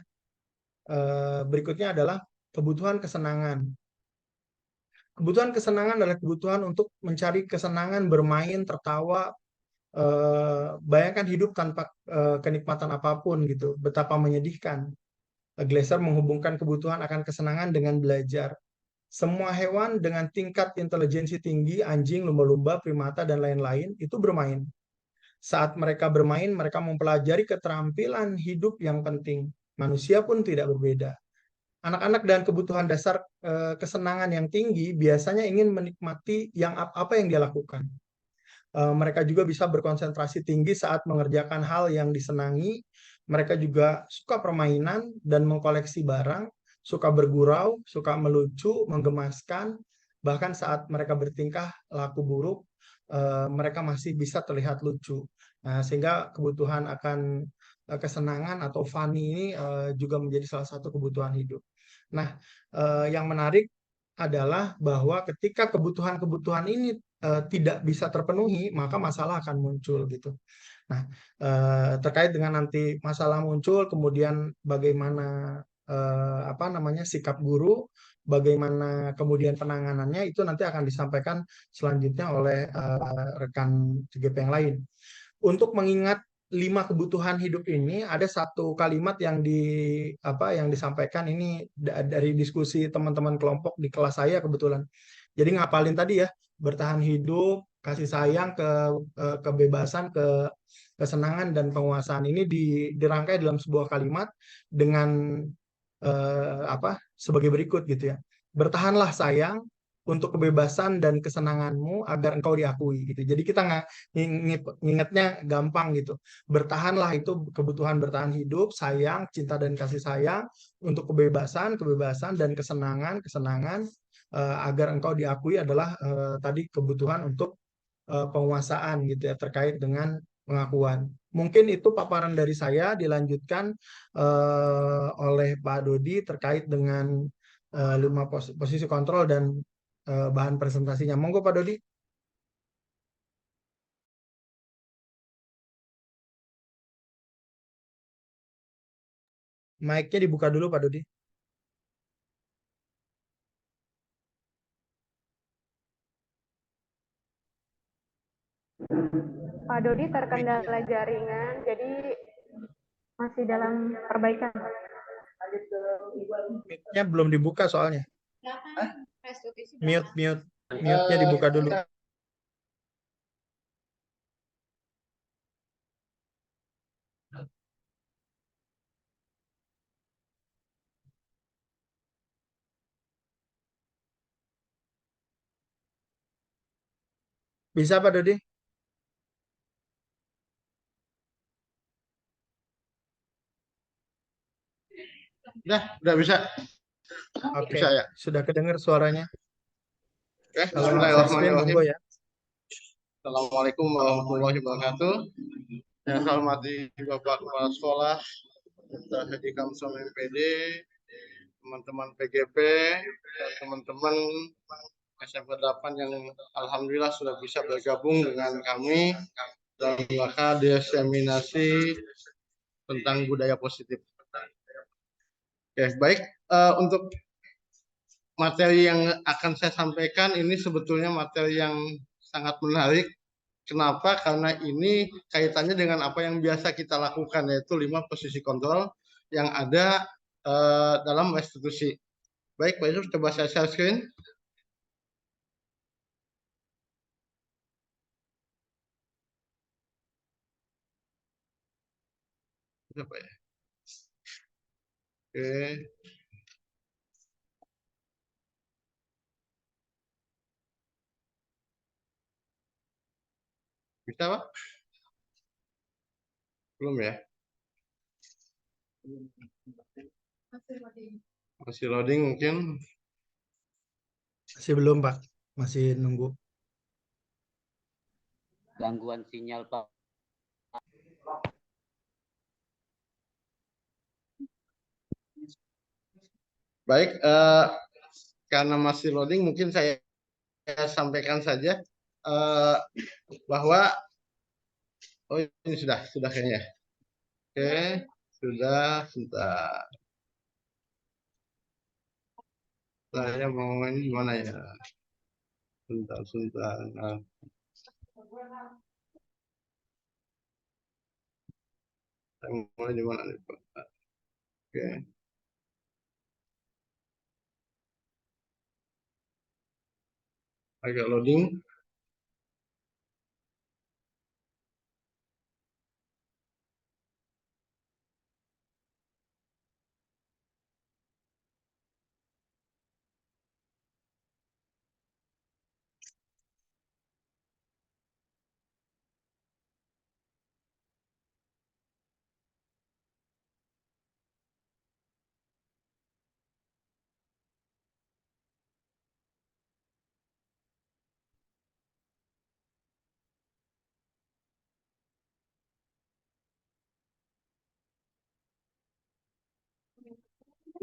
berikutnya adalah kebutuhan kesenangan. Kebutuhan kesenangan adalah kebutuhan untuk mencari kesenangan, bermain, tertawa. Bayangkan hidup tanpa kenikmatan apapun gitu, betapa menyedihkan. Glasser menghubungkan kebutuhan akan kesenangan dengan belajar. Semua hewan dengan tingkat intelijensi tinggi, anjing, lumba-lumba, primata, dan lain-lain, itu bermain. Saat mereka bermain, mereka mempelajari keterampilan hidup yang penting. Manusia pun tidak berbeda. Anak-anak dan kebutuhan dasar kesenangan yang tinggi biasanya ingin menikmati apa yang dia lakukan. Mereka juga bisa berkonsentrasi tinggi saat mengerjakan hal yang disenangi. Mereka juga suka permainan dan mengkoleksi barang, suka bergurau, suka melucu, menggemaskan. Bahkan saat mereka bertingkah laku buruk, mereka masih bisa terlihat lucu. Nah, sehingga kebutuhan akan kesenangan atau funny ini juga menjadi salah satu kebutuhan hidup. Nah, yang menarik adalah bahwa ketika kebutuhan-kebutuhan ini tidak bisa terpenuhi, maka masalah akan muncul gitu. Nah, terkait dengan nanti masalah muncul, kemudian bagaimana sikap guru, bagaimana kemudian penanganannya, itu nanti akan disampaikan selanjutnya oleh rekan TGP yang lain. Untuk mengingat 5 kebutuhan hidup ini, ada satu kalimat yang disampaikan ini dari diskusi teman-teman kelompok di kelas saya kebetulan. Jadi ngapalin tadi ya, bertahan hidup, kasih sayang, kebebasan, kesenangan, dan penguasaan ini dirangkai dalam sebuah kalimat dengan sebagai berikut gitu ya. Bertahanlah sayang untuk kebebasan dan kesenanganmu agar engkau diakui gitu. Jadi kita ngingetnya gampang gitu. Bertahanlah itu kebutuhan bertahan hidup, sayang, cinta dan kasih sayang, untuk kebebasan dan kesenangan agar engkau diakui adalah tadi kebutuhan untuk penguasaan gitu ya, terkait dengan pengakuan. Mungkin itu paparan dari saya, dilanjutkan oleh Pak Dodi terkait dengan 5 posisi kontrol dan bahan presentasinya. Monggo Pak Dodi. Mic-nya dibuka dulu Pak Dodi. Pak Dodi terkendala jaringan, jadi masih dalam perbaikan. Mic-nya belum dibuka soalnya. Mute-nya dibuka dulu. Bisa Pak Dodi? Udah bisa. Oke, Bisa ya. sudah kedengar suaranya. Oke, Kalau monggo ya. Assalamualaikum warahmatullahi wabarakatuh. Yang saya hormati Bapak Kepala Sekolah, Dr. Hedi Kamson MPD, teman-teman PGP, dan teman-teman SMK 8 yang alhamdulillah sudah bisa bergabung dengan kami dalam rangka diseminasi tentang budaya positif. Oke, baik. Untuk materi yang akan saya sampaikan ini sebetulnya materi yang sangat menarik. Kenapa? Karena ini kaitannya dengan apa yang biasa kita lakukan, yaitu 5 posisi kontrol yang ada dalam restitusi. Baik, Pak Yusuf, coba saya share screen. Bisa, Pak ya? Oke. Bisa, Pak? Belum ya? Masih loading mungkin. Masih belum Pak, masih nunggu. Gangguan sinyal, Pak. Baik, karena masih loading, mungkin saya sampaikan saja bahwa oh ini sudah kayaknya. Oke, sudah. Saya mau ini gimana ya? Sebentar. Nah, saya mau di mana nih, Pak? Oke. Agak loading.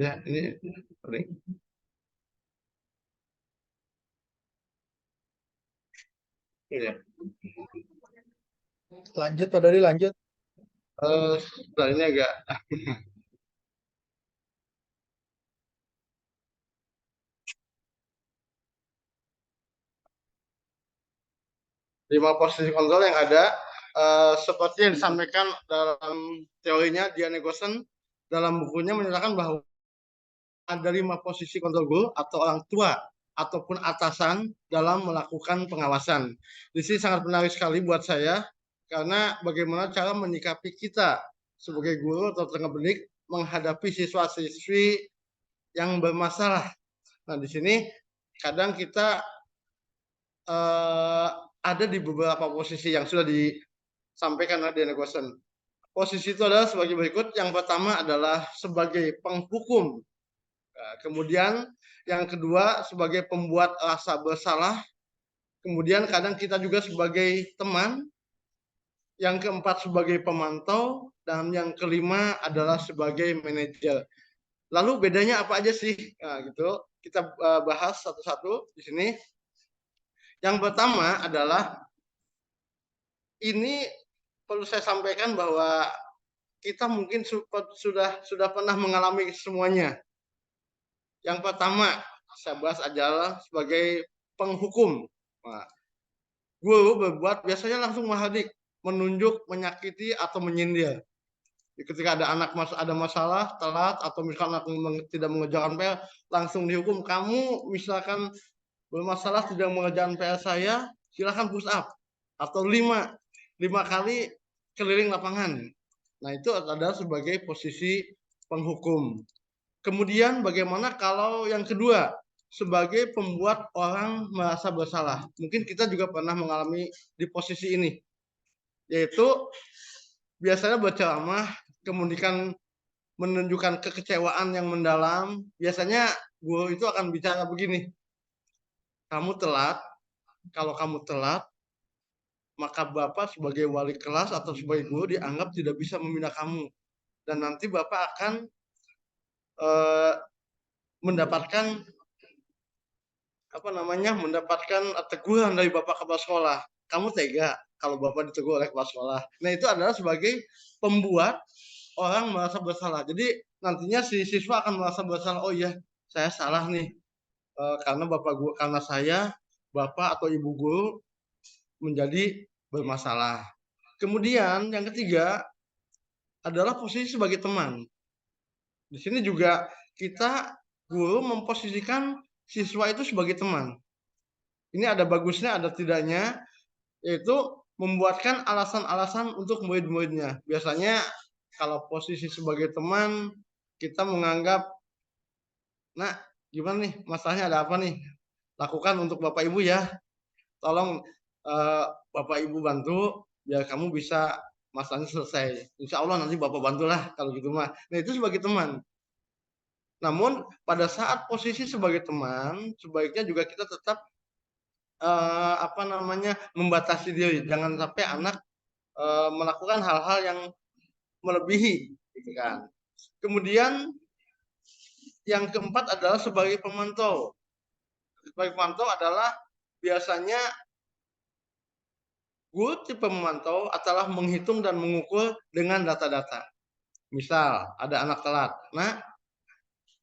Ya, ini loading. Ya. Lanjut Pak Dodi, lanjut. Sebentar ini agak 5 posisi kontrol yang ada seperti yang disampaikan dalam teorinya Diane Gossen dalam bukunya menyatakan bahwa ada 5 posisi kontrol guru atau orang tua ataupun atasan dalam melakukan pengawasan. Di sini sangat menarik sekali buat saya karena bagaimana cara menyikapi kita sebagai guru atau tenaga pendidik menghadapi siswa-siswi yang bermasalah. Nah, di sini kadang kita ada di beberapa posisi yang sudah disampaikan oleh Diane Gossen. Posisi itu adalah sebagai berikut. Yang pertama adalah sebagai penghukum. Kemudian yang kedua sebagai pembuat rasa bersalah. Kemudian kadang kita juga sebagai teman. Yang keempat sebagai pemantau. Dan yang kelima adalah sebagai manajer. Lalu bedanya apa aja sih? Nah, gitu. Kita bahas satu-satu di sini. Yang pertama adalah ini perlu saya sampaikan bahwa kita mungkin sudah pernah mengalami semuanya. Yang pertama saya bahas adalah sebagai penghukum. Nah, guru berbuat biasanya langsung menghadik, menunjuk, menyakiti atau menyindir. Ketika ada anak ada masalah, telat atau misalkan anak tidak mengerjakan PR, langsung dihukum. Kamu misalkan bermasalah tidak mengerjakan PR saya, silakan push up atau 5 kali keliling lapangan. Nah, itu adalah sebagai posisi penghukum. Kemudian bagaimana kalau yang kedua sebagai pembuat orang merasa bersalah. Mungkin kita juga pernah mengalami di posisi ini, yaitu biasanya berceramah kemudian menunjukkan kekecewaan yang mendalam. Biasanya guru itu akan bicara begini, kamu telat, kalau kamu telat, maka Bapak sebagai wali kelas atau sebagai guru dianggap tidak bisa membina kamu. Dan nanti Bapak akan mendapatkan mendapatkan teguran dari Bapak kepala sekolah. Kamu tega kalau Bapak ditegur oleh kepala sekolah. Nah, itu adalah sebagai pembuat orang merasa bersalah. Jadi nantinya si siswa akan merasa bersalah, oh iya, saya salah nih. Karena Bapak atau Ibu guru menjadi bermasalah. Kemudian yang ketiga adalah posisi sebagai teman. Di sini juga kita guru memposisikan siswa itu sebagai teman. Ini ada bagusnya, ada tidaknya, yaitu membuatkan alasan-alasan untuk murid-muridnya. Biasanya kalau posisi sebagai teman, kita menganggap, nah gimana nih, masalahnya ada apa nih? Lakukan untuk Bapak Ibu ya. Tolong Bapak Ibu bantu biar kamu bisa masalahnya selesai. Insya Allah nanti Bapak bantulah kalau gitu mah. Nah, itu sebagai teman. Namun pada saat posisi sebagai teman, sebaiknya juga kita tetap apa namanya, membatasi diri. Jangan sampai anak melakukan hal-hal yang melebihi, gitu kan. Kemudian yang keempat adalah sebagai pemantau. Sebagai pemantau adalah biasanya guru tipe memantau adalah menghitung dan mengukur dengan data-data. Misal ada anak telat, nah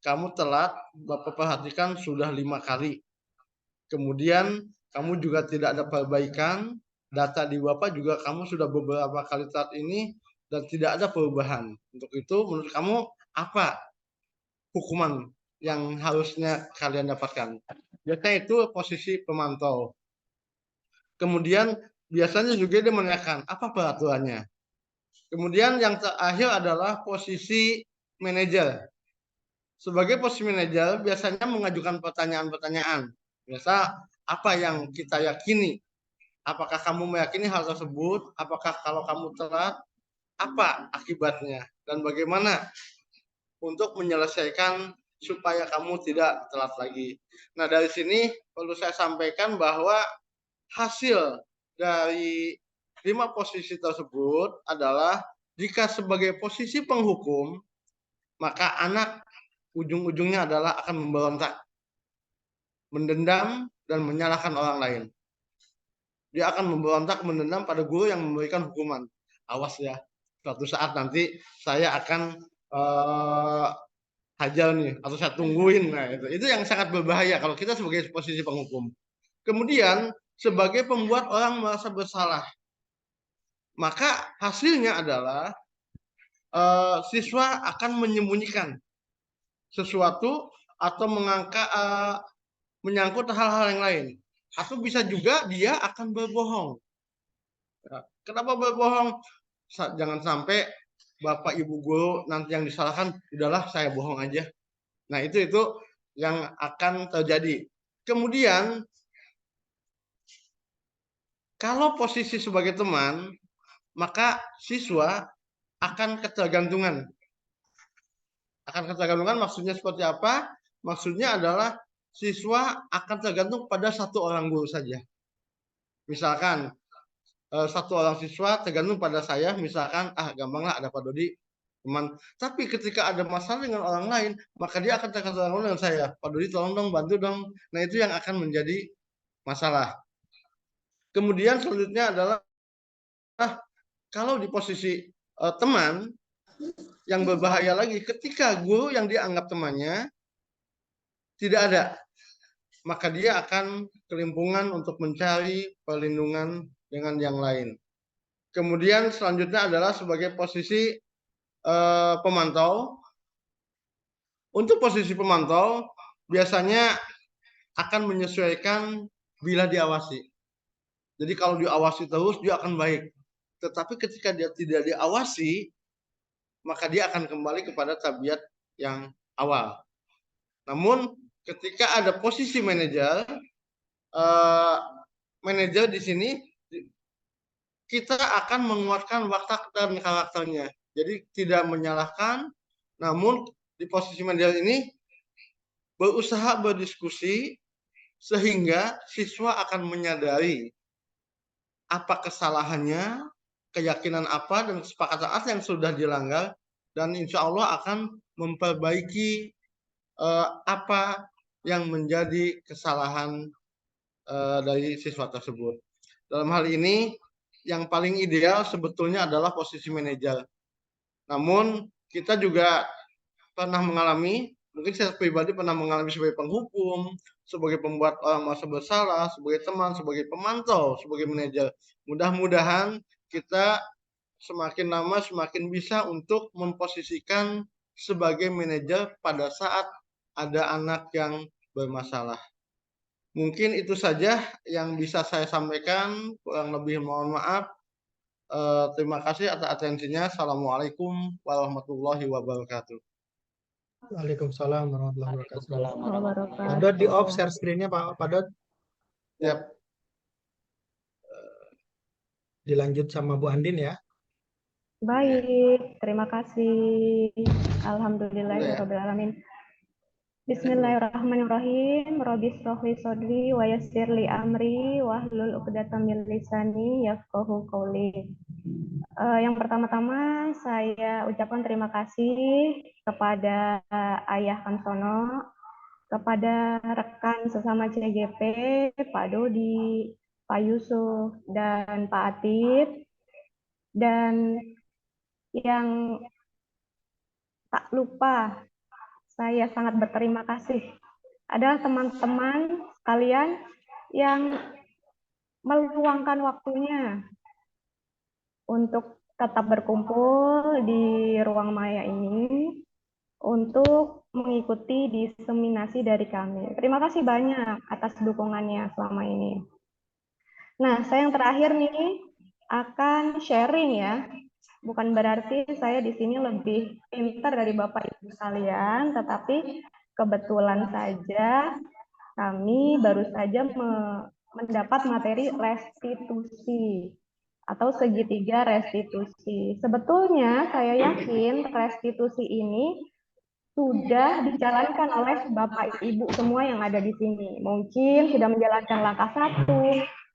kamu telat, Bapak perhatikan sudah 5 kali. Kemudian kamu juga tidak ada perbaikan, data di Bapak juga kamu sudah beberapa kali telat ini dan tidak ada perubahan. Untuk itu menurut kamu apa hukuman yang harusnya kalian dapatkan? Biasanya itu posisi pemantau. Kemudian biasanya juga dia menanyakan apa peraturannya. Kemudian yang terakhir adalah posisi manajer. Sebagai posisi manajer biasanya mengajukan pertanyaan-pertanyaan. Biasa apa yang kita yakini? Apakah kamu meyakini hal tersebut? Apakah kalau kamu telat, apa akibatnya? Dan bagaimana untuk menyelesaikan supaya kamu tidak telat lagi. Nah, dari sini perlu saya sampaikan bahwa hasil dari 5 posisi tersebut adalah jika sebagai posisi penghukum, maka anak ujung-ujungnya adalah akan memberontak, mendendam, dan menyalahkan orang lain. Dia akan memberontak, mendendam pada guru yang memberikan hukuman. Awas ya, suatu saat nanti saya akan hajar nih, atau saya tungguin. Nah, itu yang sangat berbahaya kalau kita sebagai posisi penghukum. Kemudian, sebagai pembuat orang merasa bersalah, maka hasilnya adalah siswa akan menyembunyikan sesuatu atau menyangkut hal-hal yang lain. Atau bisa juga dia akan berbohong. Kenapa berbohong? Jangan sampai Bapak Ibu guru nanti yang disalahkan, udahlah saya bohong aja. Nah, itu yang akan terjadi. Kemudian, kalau posisi sebagai teman, maka siswa akan ketergantungan. Akan ketergantungan maksudnya seperti apa? Maksudnya adalah siswa akan tergantung pada satu orang guru saja. Misalkan satu orang siswa tergantung pada saya, misalkan gampanglah ada Pak Dodi teman. Tapi ketika ada masalah dengan orang lain, maka dia akan tergantung dengan saya. Pak Dodi tolong dong, bantu dong. Nah, itu yang akan menjadi masalah. Kemudian selanjutnya adalah kalau di posisi teman yang berbahaya lagi, ketika guru yang dianggap temannya tidak ada, maka dia akan kelimpungan untuk mencari perlindungan dengan yang lain. Kemudian selanjutnya adalah sebagai posisi pemantau. Untuk posisi pemantau biasanya akan menyesuaikan bila diawasi. Jadi kalau diawasi terus dia akan baik. Tetapi ketika dia tidak diawasi, maka dia akan kembali kepada tabiat yang awal. Namun ketika ada posisi manajer, manajer di sini kita akan menguatkan watak dan karakternya. Jadi tidak menyalahkan, namun di posisi manajer ini berusaha berdiskusi sehingga siswa akan menyadari apa kesalahannya, keyakinan apa, dan kesepakatan apa yang sudah dilanggar, dan insya Allah akan memperbaiki apa yang menjadi kesalahan dari siswa tersebut. Dalam hal ini, yang paling ideal sebetulnya adalah posisi manajer. Namun, kita juga pernah mengalami, mungkin saya pribadi pernah mengalami sebagai penghukum, sebagai pembuat orang merasa bersalah, sebagai teman, sebagai pemantau, sebagai manajer. Mudah-mudahan kita semakin lama semakin bisa untuk memposisikan sebagai manajer pada saat ada anak yang bermasalah. Mungkin itu saja yang bisa saya sampaikan, kurang lebih mohon maaf. Terima kasih atas atensinya. Assalamualaikum warahmatullahi wabarakatuh. Waalaikumsalam warahmatullahi wabarakatuh. Wabarakatuh. Pak Dod di off share screen-nya Pak Dod. Yap. Dilanjut sama Bu Andin ya. Baik, terima kasih. Alhamdulillahirrahmanirrahim. Bismillahirrahmanirrahim. Rabbi shrahli sodri wa yassirli amri wahlul 'uqdatam min lisani yafqahu qawli. Yang pertama-tama saya ucapkan terima kasih kepada Ayah Kamsono, kepada rekan sesama CGP, Pak Dodi, Pak Yusuf, dan Pak Atip, dan yang tak lupa saya sangat berterima kasih adalah teman-teman sekalian yang meluangkan waktunya untuk tetap berkumpul di ruang maya ini untuk mengikuti diseminasi dari kami. Terima kasih banyak atas dukungannya selama ini. Nah, saya yang terakhir nih akan sharing ya. Bukan berarti saya di sini lebih pintar dari Bapak Ibu sekalian, tetapi kebetulan saja kami baru saja mendapat materi restitusi atau segitiga restitusi. Sebetulnya saya yakin restitusi ini sudah dijalankan oleh Bapak Ibu semua yang ada di sini. Mungkin sudah menjalankan langkah 1,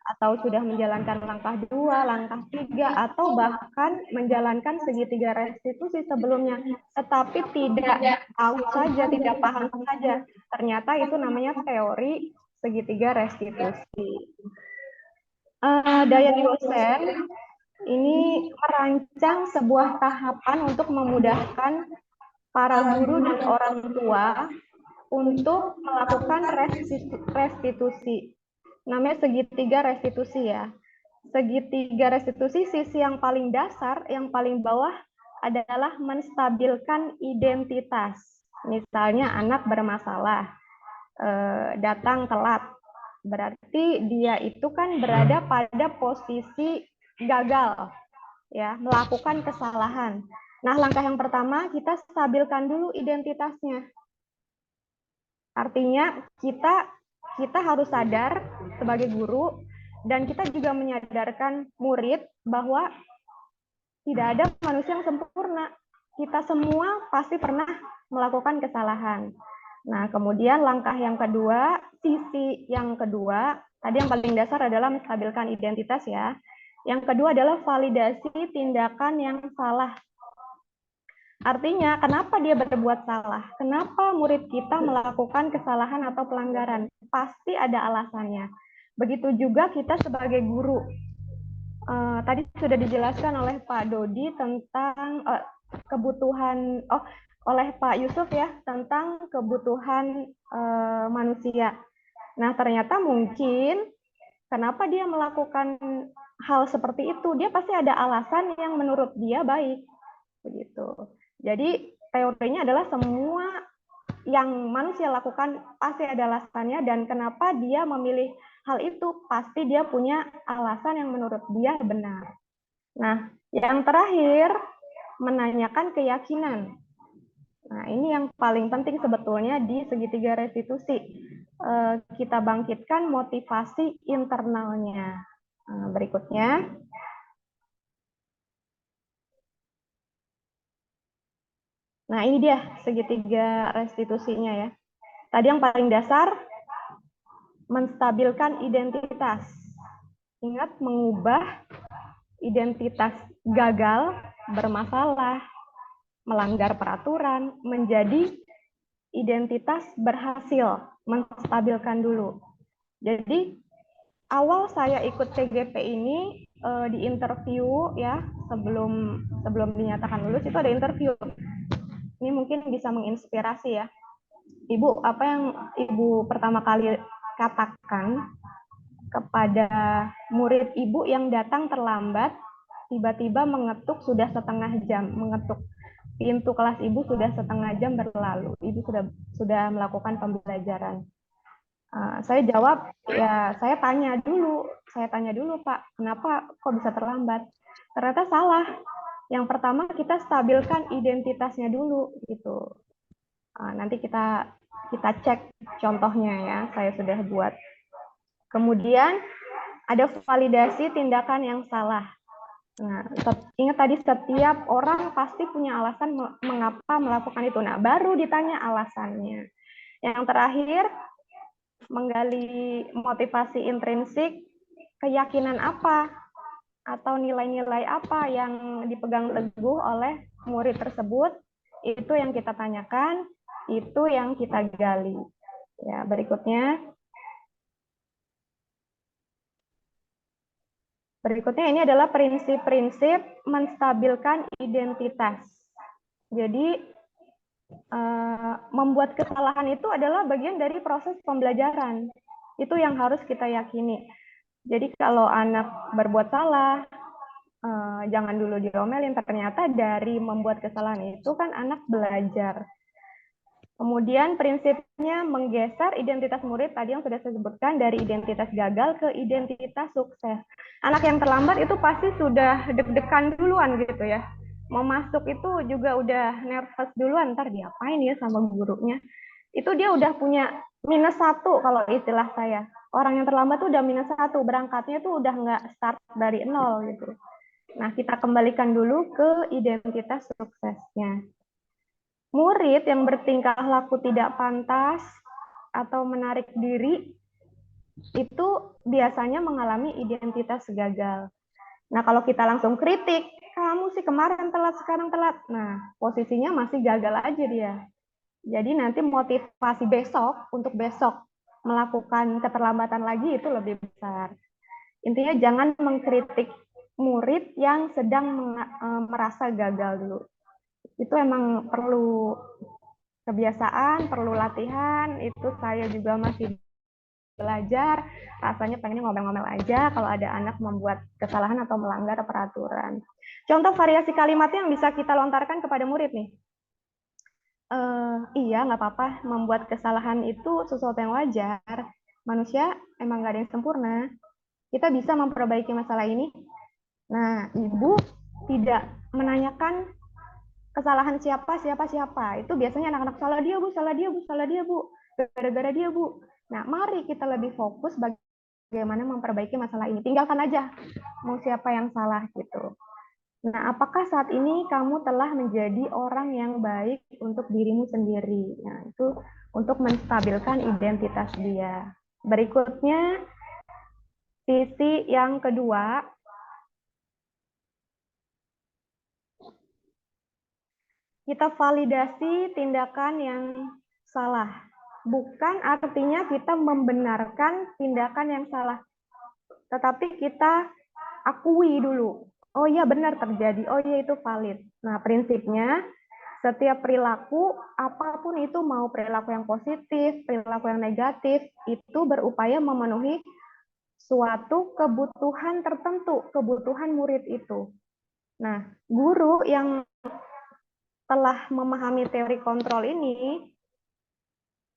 atau sudah menjalankan langkah 2, langkah 3, atau bahkan menjalankan segitiga restitusi sebelumnya. Tetapi tidak tahu saja, tidak paham saja. Ternyata itu namanya teori segitiga restitusi. Daya dosen ini merancang sebuah tahapan untuk memudahkan para guru dan orang tua untuk melakukan restitusi. Namanya segitiga restitusi ya. Segitiga restitusi, sisi yang paling dasar, yang paling bawah adalah menstabilkan identitas. Misalnya anak bermasalah, datang telat, berarti dia itu kan berada pada posisi gagal, ya, melakukan kesalahan. Nah, langkah yang pertama kita stabilkan dulu identitasnya. Artinya kita harus sadar sebagai guru, dan kita juga menyadarkan murid bahwa tidak ada manusia yang sempurna. Kita semua pasti pernah melakukan kesalahan. Nah, kemudian langkah yang kedua, sisi yang kedua, tadi yang paling dasar adalah menstabilkan identitas ya. Yang kedua adalah validasi tindakan yang salah. Artinya, kenapa dia berbuat salah? Kenapa murid kita melakukan kesalahan atau pelanggaran? Pasti ada alasannya. Begitu juga kita sebagai guru. Tadi sudah dijelaskan oleh Pak Dodi tentang kebutuhan, oleh Pak Yusuf ya, tentang kebutuhan manusia. Nah, ternyata mungkin kenapa dia melakukan hal seperti itu? Dia pasti ada alasan yang menurut dia baik. Begitu. Jadi teorinya adalah semua yang manusia lakukan pasti ada alasannya, dan kenapa dia memilih hal itu pasti dia punya alasan yang menurut dia benar. Nah, yang terakhir menanyakan keyakinan. Nah, ini yang paling penting sebetulnya di segitiga restitusi. Kita bangkitkan motivasi internalnya. Berikutnya. Nah, ini dia segitiga restitusinya ya. Tadi yang paling dasar, menstabilkan identitas. Ingat, mengubah identitas gagal, bermasalah, melanggar peraturan, menjadi identitas berhasil, menstabilkan dulu. Jadi, awal saya ikut CGP ini, di interview ya, sebelum dinyatakan lulus, itu ada interview. Ini mungkin bisa menginspirasi ya. Ibu, apa yang Ibu pertama kali katakan kepada murid Ibu yang datang terlambat, tiba-tiba mengetuk sudah setengah jam, mengetuk pintu kelas Ibu sudah setengah jam berlalu, Ibu sudah melakukan pembelajaran. Saya jawab, ya saya tanya dulu Pak, kenapa kok bisa terlambat? Ternyata salah. Yang pertama kita stabilkan identitasnya dulu gitu. Nanti kita cek contohnya ya, saya sudah buat. Kemudian ada validasi tindakan yang salah. Nah, ingat tadi setiap orang pasti punya alasan mengapa melakukan itu. Nah, baru ditanya alasannya. Yang terakhir, menggali motivasi intrinsik, keyakinan apa atau nilai-nilai apa yang dipegang teguh oleh murid tersebut, itu yang kita tanyakan, itu yang kita gali. Ya, berikutnya. Berikutnya ini adalah prinsip-prinsip menstabilkan identitas. Jadi membuat kesalahan itu adalah bagian dari proses pembelajaran. Itu yang harus kita yakini. Jadi kalau anak berbuat salah, jangan dulu diomelin. Ternyata dari membuat kesalahan itu kan anak belajar. Kemudian prinsipnya menggeser identitas murid tadi yang sudah saya sebutkan dari identitas gagal ke identitas sukses. Anak yang terlambat itu pasti sudah deg-degan duluan gitu ya. Mau masuk itu juga udah nervous duluan, ntar diapain ya sama gurunya. Itu dia udah punya -1 kalau istilah saya. Orang yang terlambat tuh udah -1, berangkatnya tuh udah nggak start dari 0 gitu. Nah, kita kembalikan dulu ke identitas suksesnya. Murid yang bertingkah laku tidak pantas atau menarik diri itu biasanya mengalami identitas gagal. Nah, kalau kita langsung kritik, kamu sih kemarin telat, sekarang telat. Nah, posisinya masih gagal aja dia. Jadi nanti motivasi besok untuk besok melakukan keterlambatan lagi itu lebih besar. Intinya jangan mengkritik murid yang sedang merasa gagal dulu. Itu emang perlu kebiasaan, perlu latihan. Itu saya juga masih belajar, rasanya pengennya ngomel-ngomel aja kalau ada anak membuat kesalahan atau melanggar peraturan. Contoh variasi kalimat yang bisa kita lontarkan kepada murid nih. Iya, nggak apa-apa, membuat kesalahan itu sesuatu yang wajar. Manusia emang nggak ada yang sempurna. Kita bisa memperbaiki masalah ini. Nah, ibu tidak menanyakan kesalahan siapa. Itu biasanya anak-anak salah dia bu, gara-gara dia bu. Nah, mari kita lebih fokus bagaimana memperbaiki masalah ini. Tinggalkan aja mau siapa yang salah gitu. Nah, apakah saat ini kamu telah menjadi orang yang baik untuk dirimu sendiri? Nah, itu untuk menstabilkan identitas dia. Berikutnya, sisi yang kedua, kita validasi tindakan yang salah. Bukan artinya kita membenarkan tindakan yang salah, tetapi kita akui dulu. Oh iya benar terjadi, oh iya itu valid. Nah prinsipnya setiap perilaku, apapun itu mau perilaku yang positif, perilaku yang negatif, itu berupaya memenuhi suatu kebutuhan tertentu, kebutuhan murid itu. Nah, guru yang telah memahami teori kontrol ini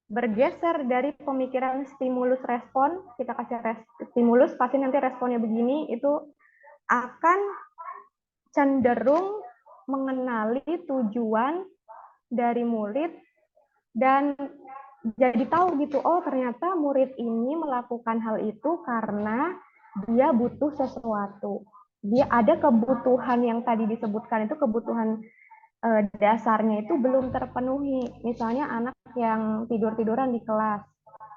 bergeser dari pemikiran stimulus respon, kita kasih stimulus, pasti nanti responnya begini, itu akan cenderung mengenali tujuan dari murid dan jadi tahu gitu, oh ternyata murid ini melakukan hal itu karena dia butuh sesuatu. Dia ada kebutuhan yang tadi disebutkan itu kebutuhan dasarnya itu belum terpenuhi. Misalnya anak yang tidur-tiduran di kelas,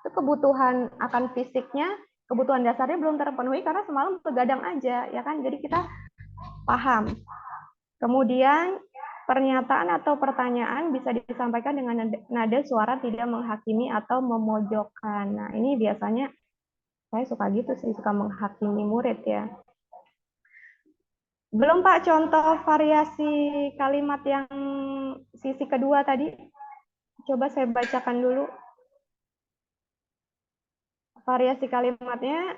itu kebutuhan akan fisiknya, kebutuhan dasarnya belum terpenuhi karena semalam begadang aja, ya kan? Jadi kita paham. Kemudian pernyataan atau pertanyaan bisa disampaikan dengan nada suara tidak menghakimi atau memojokkan. Nah, ini biasanya saya suka gitu sih, suka menghakimi murid ya. Belum Pak contoh variasi kalimat yang sisi kedua tadi. Coba saya bacakan dulu. Variasi kalimatnya,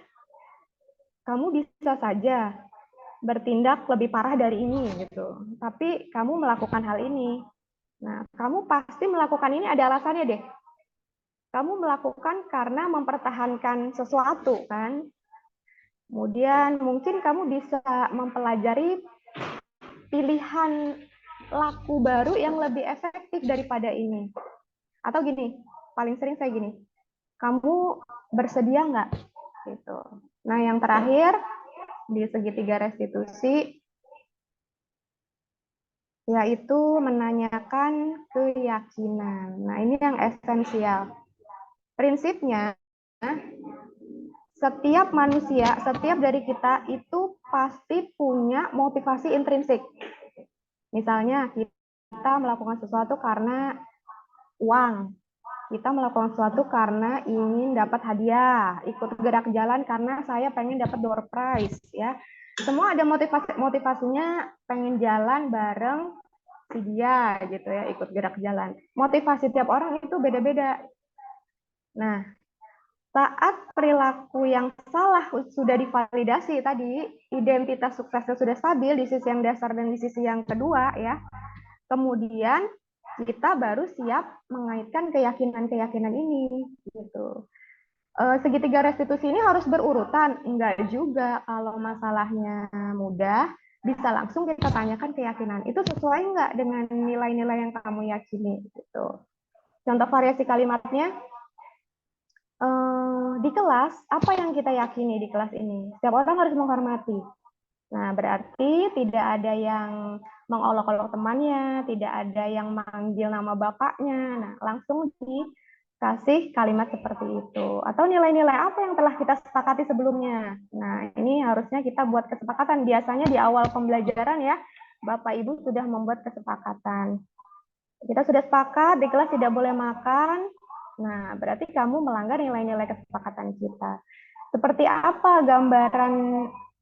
kamu bisa saja bertindak lebih parah dari ini gitu. Tapi kamu melakukan hal ini. Nah, kamu pasti melakukan ini ada alasannya deh. Kamu melakukan karena mempertahankan sesuatu kan. Kemudian mungkin kamu bisa mempelajari pilihan laku baru yang lebih efektif daripada ini. Atau gini, paling sering saya gini, kamu bersedia nggak? Gitu. Nah, yang terakhir, di segitiga restitusi, yaitu menanyakan keyakinan. Nah, ini yang esensial. prinsipnya setiap manusia, setiap dari kita itu pasti punya motivasi intrinsik. Misalnya kita melakukan sesuatu karena uang, kita melakukan sesuatu karena ingin dapat hadiah, ikut gerak jalan karena saya pengen dapat door prize, ya. Semua ada motivasinya, pengen jalan bareng si dia gitu ya, ikut gerak jalan. Motivasi tiap orang itu beda-beda. Nah, saat perilaku yang salah sudah divalidasi tadi, identitas suksesnya sudah stabil di sisi yang dasar dan di sisi yang kedua ya, kemudian kita baru siap mengaitkan keyakinan-keyakinan ini gitu. Segitiga restitusi ini harus berurutan? Enggak juga. Kalau masalahnya mudah, bisa langsung kita tanyakan keyakinan. Itu sesuai enggak dengan nilai-nilai yang kamu yakini? Gitu. Contoh variasi kalimatnya, di kelas, apa yang kita yakini di kelas ini? Setiap orang harus menghormati. Nah, berarti tidak ada yang mengolok-olok temannya, tidak ada yang manggil nama bapaknya. Nah, langsung dikasih kalimat seperti itu. Atau nilai-nilai apa yang telah kita sepakati sebelumnya. Nah, ini harusnya kita buat kesepakatan. Biasanya di awal pembelajaran ya, Bapak Ibu sudah membuat kesepakatan. Kita sudah sepakat di kelas tidak boleh makan. Nah, berarti kamu melanggar nilai-nilai kesepakatan kita. Seperti apa gambaran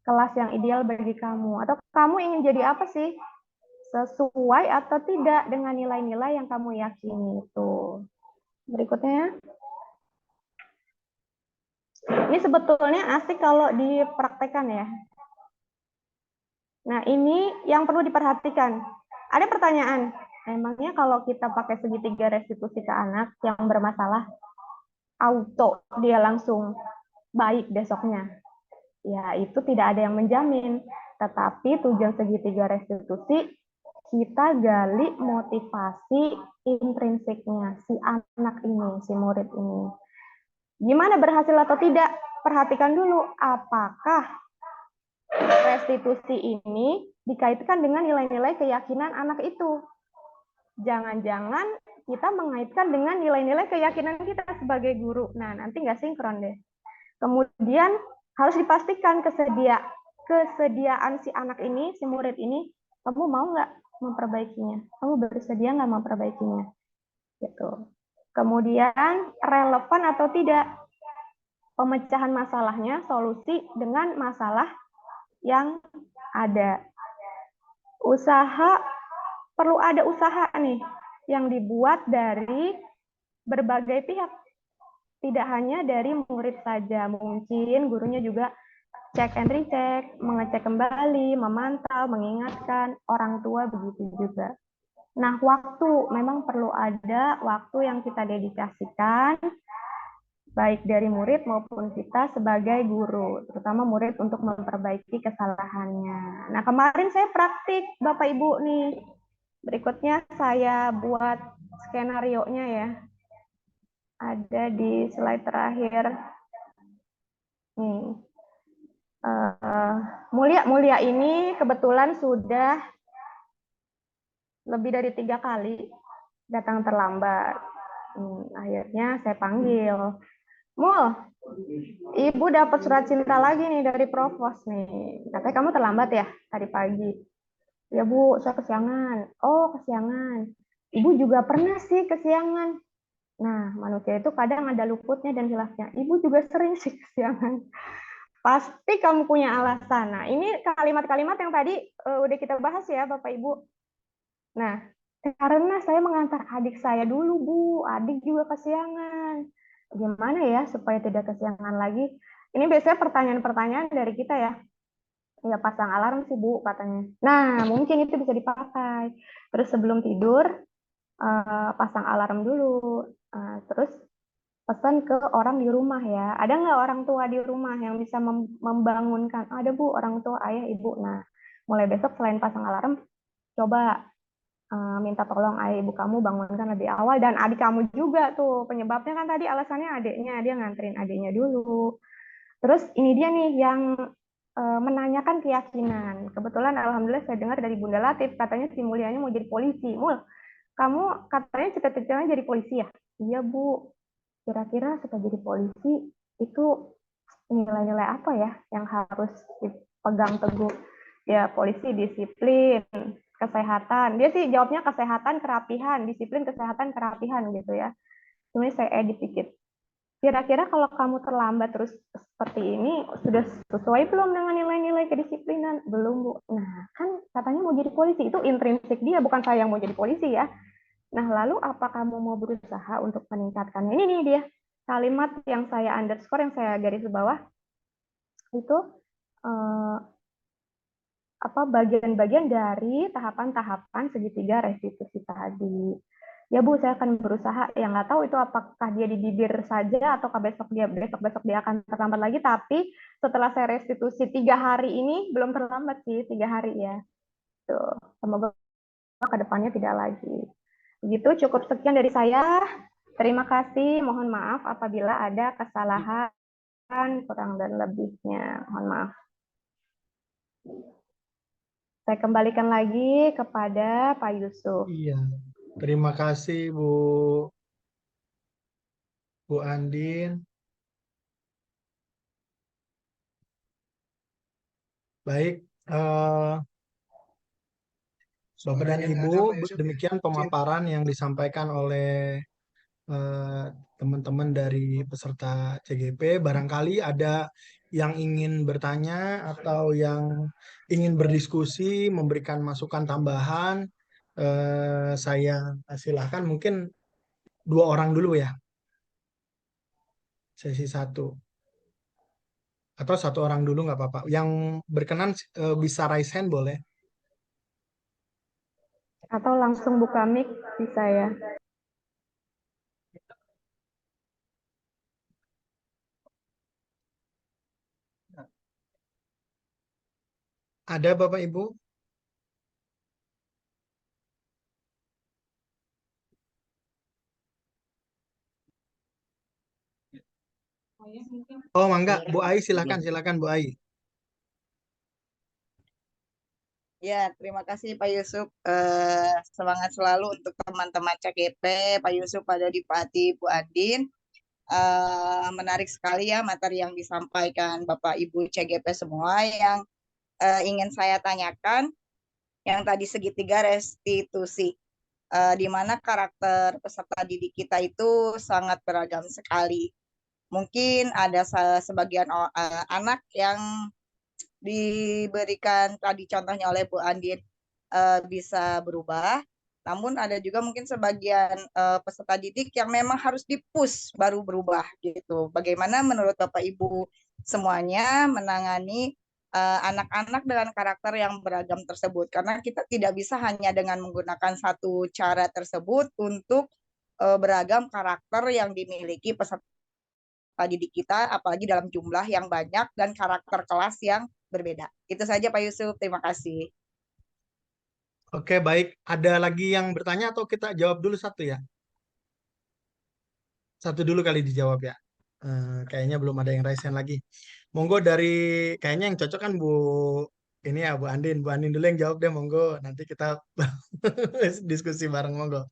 kelas yang ideal bagi kamu? Atau kamu ingin jadi apa sih? Sesuai atau tidak dengan nilai-nilai yang kamu yakini itu. Berikutnya. Ini sebetulnya asik kalau dipraktekkan ya. Nah, ini yang perlu diperhatikan. Ada pertanyaan, emangnya kalau kita pakai segitiga restitusi ke anak yang bermasalah, auto dia langsung baik besoknya? Ya, itu tidak ada yang menjamin. Tetapi tujuan segitiga restitusi, kita gali motivasi intrinsiknya si anak ini, si murid ini. Gimana berhasil atau tidak? Perhatikan dulu, apakah restitusi ini dikaitkan dengan nilai-nilai keyakinan anak itu. Jangan-jangan kita mengaitkan dengan nilai-nilai keyakinan kita sebagai guru. Nah, nanti nggak sinkron deh. Kemudian harus dipastikan kesediaan si anak ini, si murid ini, kamu mau nggak memperbaikinya? Kamu bersedia nggak memperbaikinya? Gitu. Kemudian relevan atau tidak pemecahan masalahnya, solusi dengan masalah yang ada. Usaha, perlu ada usaha nih yang dibuat dari berbagai pihak. Tidak hanya dari murid saja, mungkin gurunya juga cek and recheck, mengecek kembali, memantau, mengingatkan, orang tua begitu juga. Nah, waktu, memang perlu ada waktu yang kita dedikasikan, baik dari murid maupun kita sebagai guru, terutama murid untuk memperbaiki kesalahannya. Nah, kemarin saya praktik, Bapak Ibu nih. Berikutnya saya buat skenario-nya ya. Ada di slide terakhir. Nih. Mulia ini kebetulan sudah lebih dari 3 kali datang terlambat. Akhirnya saya panggil. Mul, Ibu dapat surat cinta lagi nih dari Provos nih. Katanya kamu terlambat ya tadi pagi. Ya Bu, saya kesiangan. Oh, kesiangan. Ibu juga pernah sih kesiangan. Nah, manusia itu kadang ada luputnya dan hilafnya. Ibu juga sering sih kesiangan. Pasti kamu punya alasan. Nah, ini kalimat-kalimat yang tadi udah kita bahas ya, Bapak Ibu. Nah, karena saya mengantar adik saya dulu, Bu. Adik juga kesiangan. Gimana ya supaya tidak kesiangan lagi? Ini biasanya pertanyaan-pertanyaan dari kita ya. Ya, pasang alarm sih, Bu, katanya. Nah, mungkin itu bisa dipakai. Terus sebelum tidur, pasang alarm dulu. Terus pesan ke orang di rumah ya. Ada nggak orang tua di rumah yang bisa membangunkan? Ada Bu, orang tua, ayah, ibu. Nah, mulai besok selain pasang alarm, coba minta tolong ayah ibu kamu bangunkan lebih awal. Dan adik kamu juga tuh. Penyebabnya kan tadi alasannya adiknya. Dia nganterin adiknya dulu. Terus ini dia nih yang menanyakan keyakinan. Kebetulan alhamdulillah saya dengar dari Bunda Latif. Katanya si Mulianya mau jadi polisi. Mul, kamu katanya cita-citanya jadi polisi ya? Iya Bu. kira-kira supaya jadi polisi itu nilai-nilai apa ya yang harus dipegang teguh? Ya, polisi disiplin, kesehatan. Dia sih jawabnya kesehatan, kerapihan, disiplin, kesehatan, kerapihan gitu ya. Kemudian saya edit dikit. Kira-kira kalau kamu terlambat terus seperti ini, sudah sesuai belum dengan nilai-nilai kedisiplinan? Belum, Bu. Nah, kan katanya mau jadi polisi, itu intrinsik dia, bukan saya yang mau jadi polisi ya. Nah, lalu apa kamu mau berusaha untuk meningkatkannya? Ini nih dia, kalimat yang saya underscore, yang saya garis bawah, itu bagian-bagian dari tahapan-tahapan segitiga restitusi tadi. Ya Bu, saya akan berusaha. Yang nggak tahu itu apakah dia di bibir saja ataukah besok dia akan terlambat lagi. Tapi setelah saya restitusi 3 hari ini belum terlambat sih 3 hari ya. Tuh, semoga ke depannya tidak lagi. Begitu, cukup sekian dari saya. Terima kasih. Mohon maaf apabila ada kesalahan kurang dan lebihnya. Mohon maaf. Saya kembalikan lagi kepada Pak Yusuf. Iya, terima kasih Bu Andin. Baik, Bapak dan Ibu, demikian pemaparan yang disampaikan oleh teman-teman dari peserta CGP. Barangkali ada yang ingin bertanya atau yang ingin berdiskusi, memberikan masukan tambahan, saya silahkan. Mungkin 2 orang dulu ya, sesi 1. Atau 1 orang dulu nggak apa-apa. Yang berkenan bisa raise hand boleh. Atau langsung buka mic bisa ya. Ada Bapak Ibu? Oh, mangga. Bu Ai, silakan Bu Ai. Ya, terima kasih Pak Yusuf. Semangat selalu untuk teman-teman CGP, Pak Yusuf, Pak Dodi, Pak Ati, Bu Andin. Menarik sekali ya materi yang disampaikan Bapak Ibu CGP semua. Yang ingin saya tanyakan, yang tadi segitiga restitusi, di mana karakter peserta didik kita itu sangat beragam sekali. Mungkin ada sebagian anak yang diberikan tadi contohnya oleh Bu Andin bisa berubah, namun ada juga mungkin sebagian peserta didik yang memang harus dipush baru berubah gitu. Bagaimana menurut Bapak Ibu semuanya menangani anak-anak dengan karakter yang beragam tersebut? Karena kita tidak bisa hanya dengan menggunakan satu cara tersebut untuk beragam karakter yang dimiliki peserta didik kita, apalagi dalam jumlah yang banyak dan karakter kelas yang berbeda. Itu saja Pak Yusuf, terima kasih. Oke, baik. Ada lagi yang bertanya atau kita jawab dulu satu ya? Satu dulu kali dijawab ya. Kayaknya belum ada yang raise hand lagi. Monggo kayaknya yang cocok kan ini ya Bu Andin. Bu Andin dulu yang jawab deh, monggo. Nanti kita diskusi bareng, monggo.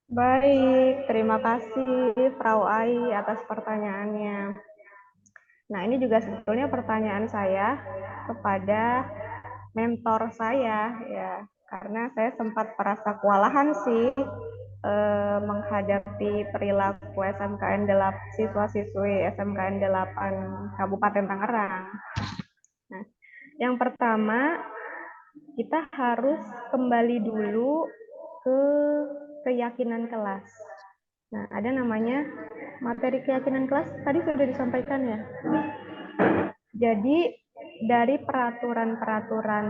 Baik, terima kasih Frau Ai atas pertanyaannya. Nah, ini juga sebetulnya pertanyaan saya kepada mentor saya ya, karena saya sempat merasa kewalahan sih menghadapi perilaku SMKN 8 siswa-siswi SMKN 8 Kabupaten Tangerang. Nah, yang pertama kita harus kembali dulu ke keyakinan kelas. Nah, ada namanya materi keyakinan kelas, tadi sudah disampaikan ya. Jadi, dari peraturan-peraturan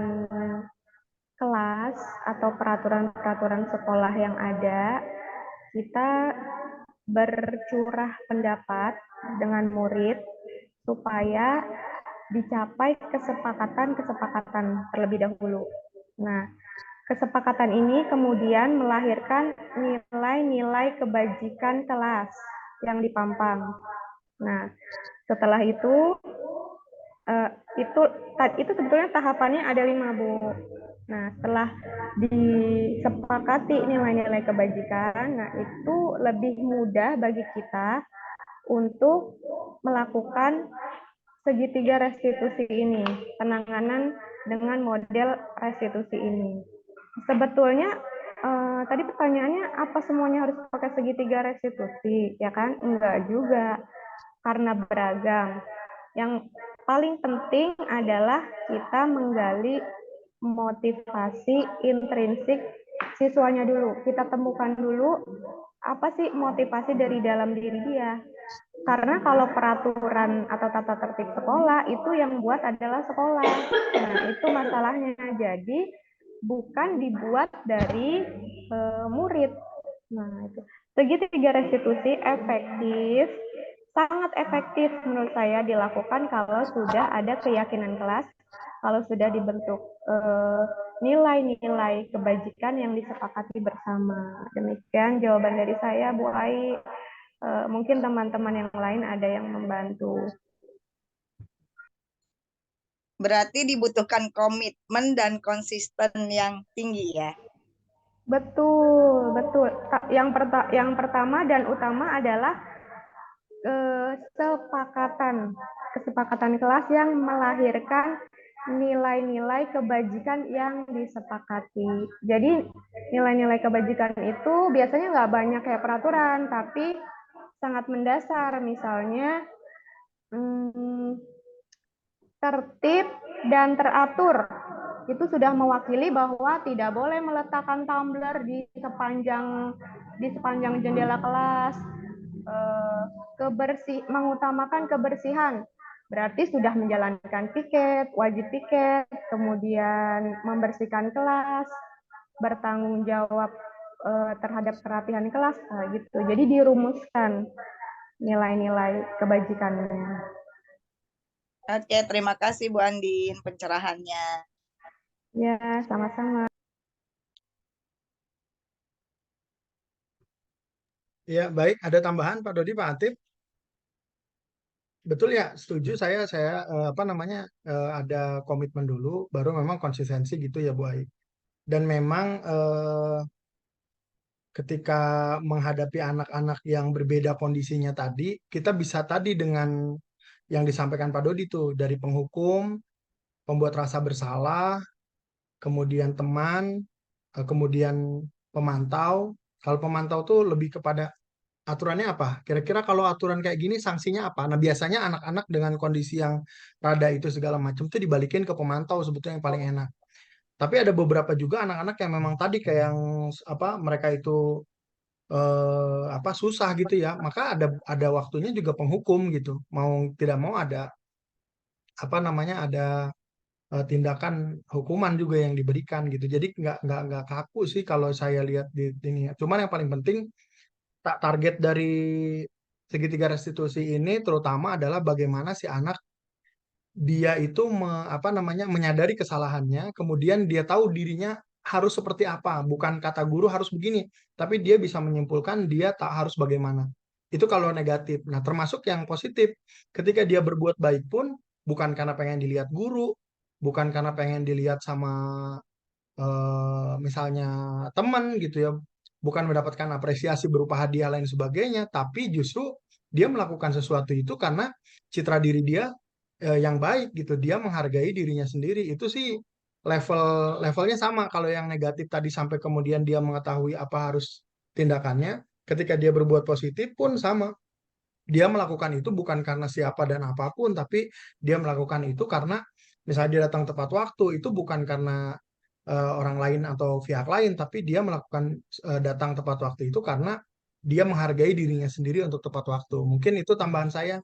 kelas atau peraturan-peraturan sekolah yang ada, kita bercurah pendapat dengan murid supaya dicapai kesepakatan terlebih dahulu. Nah, kesepakatan ini kemudian melahirkan nilai-nilai kebajikan kelas yang dipampang. Nah, setelah itu sebetulnya tahapannya ada 5, Bu. Nah, setelah disepakati nilai-nilai kebajikan, nah itu lebih mudah bagi kita untuk melakukan segitiga restitusi ini, penanganan dengan model restitusi ini. Sebetulnya tadi pertanyaannya apa semuanya harus pakai segitiga restitusi, ya kan? Enggak juga, karena beragam. Yang paling penting adalah kita menggali motivasi intrinsik siswanya dulu. Kita temukan dulu apa sih motivasi dari dalam diri dia. Karena kalau peraturan atau tata tertib sekolah itu yang buat adalah sekolah. Nah, itu masalahnya. Jadi bukan dibuat dari murid. Nah, itu. Segitiga restitusi efektif, sangat efektif menurut saya dilakukan kalau sudah ada keyakinan kelas, kalau sudah dibentuk nilai-nilai kebajikan yang disepakati bersama. Demikian jawaban dari saya, Bu Ai. Mungkin teman-teman yang lain ada yang membantu. Berarti dibutuhkan komitmen dan konsisten yang tinggi ya. Betul, betul. Yang pertama dan utama adalah kesepakatan kelas yang melahirkan nilai-nilai kebajikan yang disepakati. Jadi nilai-nilai kebajikan itu biasanya nggak banyak kayak peraturan, tapi sangat mendasar. Misalnya tertib dan teratur. Itu sudah mewakili bahwa tidak boleh meletakkan tumbler di sepanjang jendela kelas. Mengutamakan kebersihan. Berarti sudah menjalankan piket, wajib piket, kemudian membersihkan kelas, bertanggung jawab terhadap kerapihan kelas, gitu. Jadi dirumuskan nilai-nilai kebajikannya. Oke, terima kasih Bu Andin pencerahannya. Ya, sama-sama. Ya, baik. Ada tambahan Pak Dodi, Pak Atip? Betul ya, setuju saya apa namanya ada komitmen dulu, baru memang konsistensi gitu ya Bu Ai. Dan memang ketika menghadapi anak-anak yang berbeda kondisinya tadi, kita bisa tadi dengan yang disampaikan Pak Dodi tuh dari penghukum, pembuat rasa bersalah, kemudian teman, kemudian pemantau. Kalau pemantau tuh lebih kepada aturannya apa? Kira-kira kalau aturan kayak gini sanksinya apa? Nah, biasanya anak-anak dengan kondisi yang rada itu segala macam tuh dibalikin ke pemantau sebetulnya yang paling enak. Tapi ada beberapa juga anak-anak yang memang tadi kayak yang apa mereka itu apa susah gitu ya. Maka ada waktunya juga penghukum gitu. Mau tidak mau ada apa namanya ada tindakan hukuman juga yang diberikan gitu. Jadi nggak kaku sih kalau saya lihat di ini. Cuman yang paling penting target dari segitiga restitusi ini terutama adalah bagaimana si anak dia itu apa namanya menyadari kesalahannya, kemudian dia tahu dirinya harus seperti apa, bukan kata guru harus begini, tapi dia bisa menyimpulkan dia tak harus bagaimana. Itu kalau negatif. Nah, termasuk yang positif, ketika dia berbuat baik pun bukan karena pengen dilihat guru, bukan karena pengen dilihat sama misalnya teman gitu ya, bukan mendapatkan apresiasi berupa hadiah lain sebagainya, tapi justru dia melakukan sesuatu itu karena citra diri dia yang baik gitu, dia menghargai dirinya sendiri. Itu sih levelnya sama. Kalau yang negatif tadi sampai kemudian dia mengetahui apa harus tindakannya, ketika dia berbuat positif pun sama. Dia melakukan itu bukan karena siapa dan apapun, tapi dia melakukan itu karena misalnya dia datang tepat waktu, itu bukan karena orang lain atau pihak lain, tapi dia melakukan datang tepat waktu itu karena dia menghargai dirinya sendiri untuk tepat waktu. Mungkin itu tambahan saya.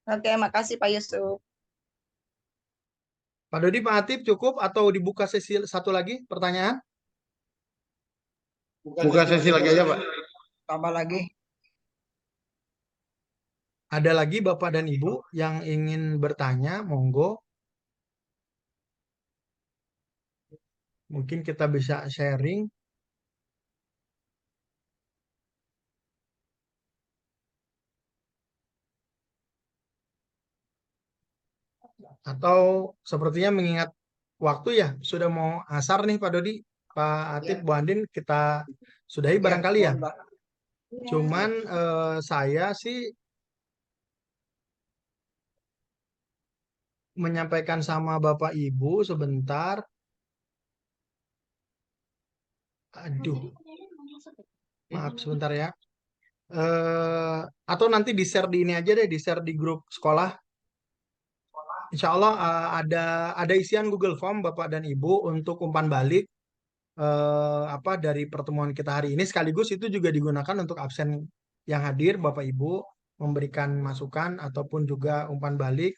Oke, makasih Pak Yusuf. Pak Dodi, Pak Atip cukup atau dibuka sesi satu lagi pertanyaan? Buka sesi lagi aja, Pak. Tambah lagi. Ada lagi Bapak dan Ibu yang ingin bertanya, monggo. Mungkin kita bisa sharing. Atau sepertinya mengingat waktu ya, sudah mau asar nih Pak Dodi, Pak Atif, Bu Andin, kita sudahi Ya, barangkali ya. mohon, Mbak. Cuman saya sih menyampaikan sama Bapak Ibu sebentar. Aduh, maaf sebentar ya. Atau nanti di-share di ini aja deh, di-share di grup sekolah. Insya Allah ada isian Google Form Bapak dan Ibu untuk umpan balik apa dari pertemuan kita hari ini. Sekaligus itu juga digunakan untuk absen yang hadir Bapak Ibu memberikan masukan ataupun juga umpan balik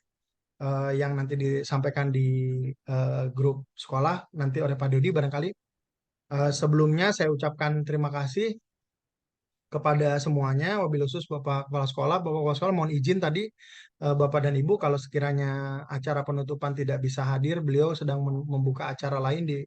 yang nanti disampaikan di grup sekolah nanti oleh Pak Dodi barangkali. Sebelumnya saya ucapkan terima kasih kepada semuanya, wabil khusus Bapak Kepala Sekolah. Bapak Kepala Sekolah mohon izin tadi Bapak dan Ibu kalau sekiranya acara penutupan tidak bisa hadir, beliau sedang membuka acara lain di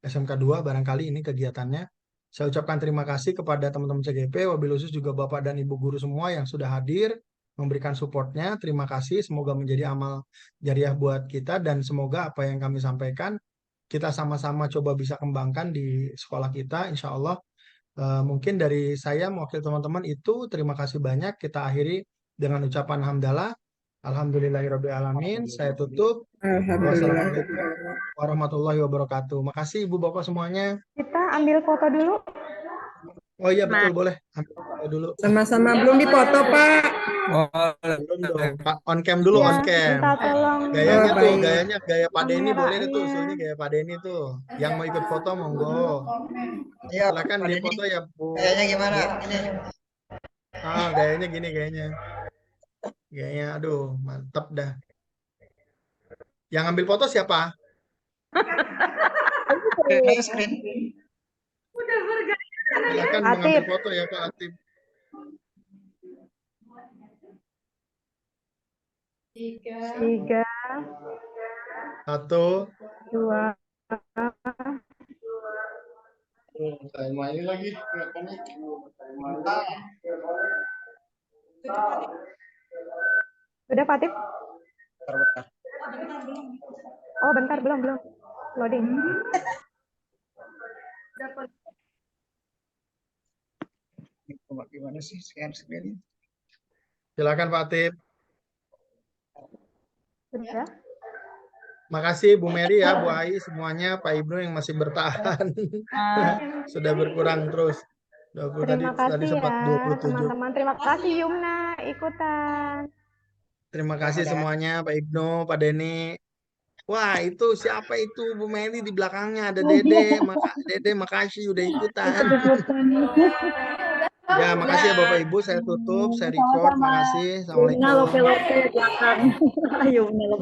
SMK 2 barangkali ini kegiatannya. Saya ucapkan terima kasih kepada teman-teman CGP, wabil khusus juga Bapak dan Ibu guru semua yang sudah hadir memberikan supportnya. Terima kasih, semoga menjadi amal jariah buat kita dan semoga apa yang kami sampaikan kita sama-sama coba bisa kembangkan di sekolah kita, insya Allah. Mungkin dari saya mewakili teman-teman itu terima kasih banyak. Kita akhiri dengan ucapan hamdalah. Alhamdulillahirrabbilalamin. Saya tutup. Wassalamualaikum warahmatullahi wabarakatuh. Makasih Ibu Bapak semuanya. Kita ambil foto dulu. Oh iya betul boleh. Ambil foto dulu. Sama-sama belum dipoto, Pak. Belum dong. Pak on cam dulu Ya, on cam. minta tolong. Gayanya Oh, tuh, baik. gayanya gaya Pak Denny boleh nih tuh. Kameranya. Ini gaya Pak Denny tuh. Yang mau ikut foto monggo. Iya, Silakan Pak di Denny. foto ya Bu. Kayaknya gimana? Ini. Gayanya gini gayanya. Gayanya aduh, mantep dah. Yang ambil foto siapa? Screen. Silakan mengambil Atif. foto ya Pak Atif. Tiga, 1, 2, Saya main lagi. Kelihatannya. Udah Pak Atif? Oh bentar, belum. Loading. Gimana sih share screen? Silakan Pak Atif. Sudah. Makasih Bu Mary ya, Bu Ai semuanya, Pak Ibnu yang masih bertahan. Sudah berkurang terus. Terima Tadi kasih sempat ya 27. teman-teman. Terima kasih Yumna ikutan. Terima kasih semuanya Pak Ibnu, Pak Denny. Wah, itu siapa itu Bu Mary di belakangnya ada Dede. Dede makasih udah ikutan. Ya, makasih ya Bapak Ibu, saya tutup, saya record. Makasih. Assalamualaikum. Yumna loke-loke belakang. Yumna loke.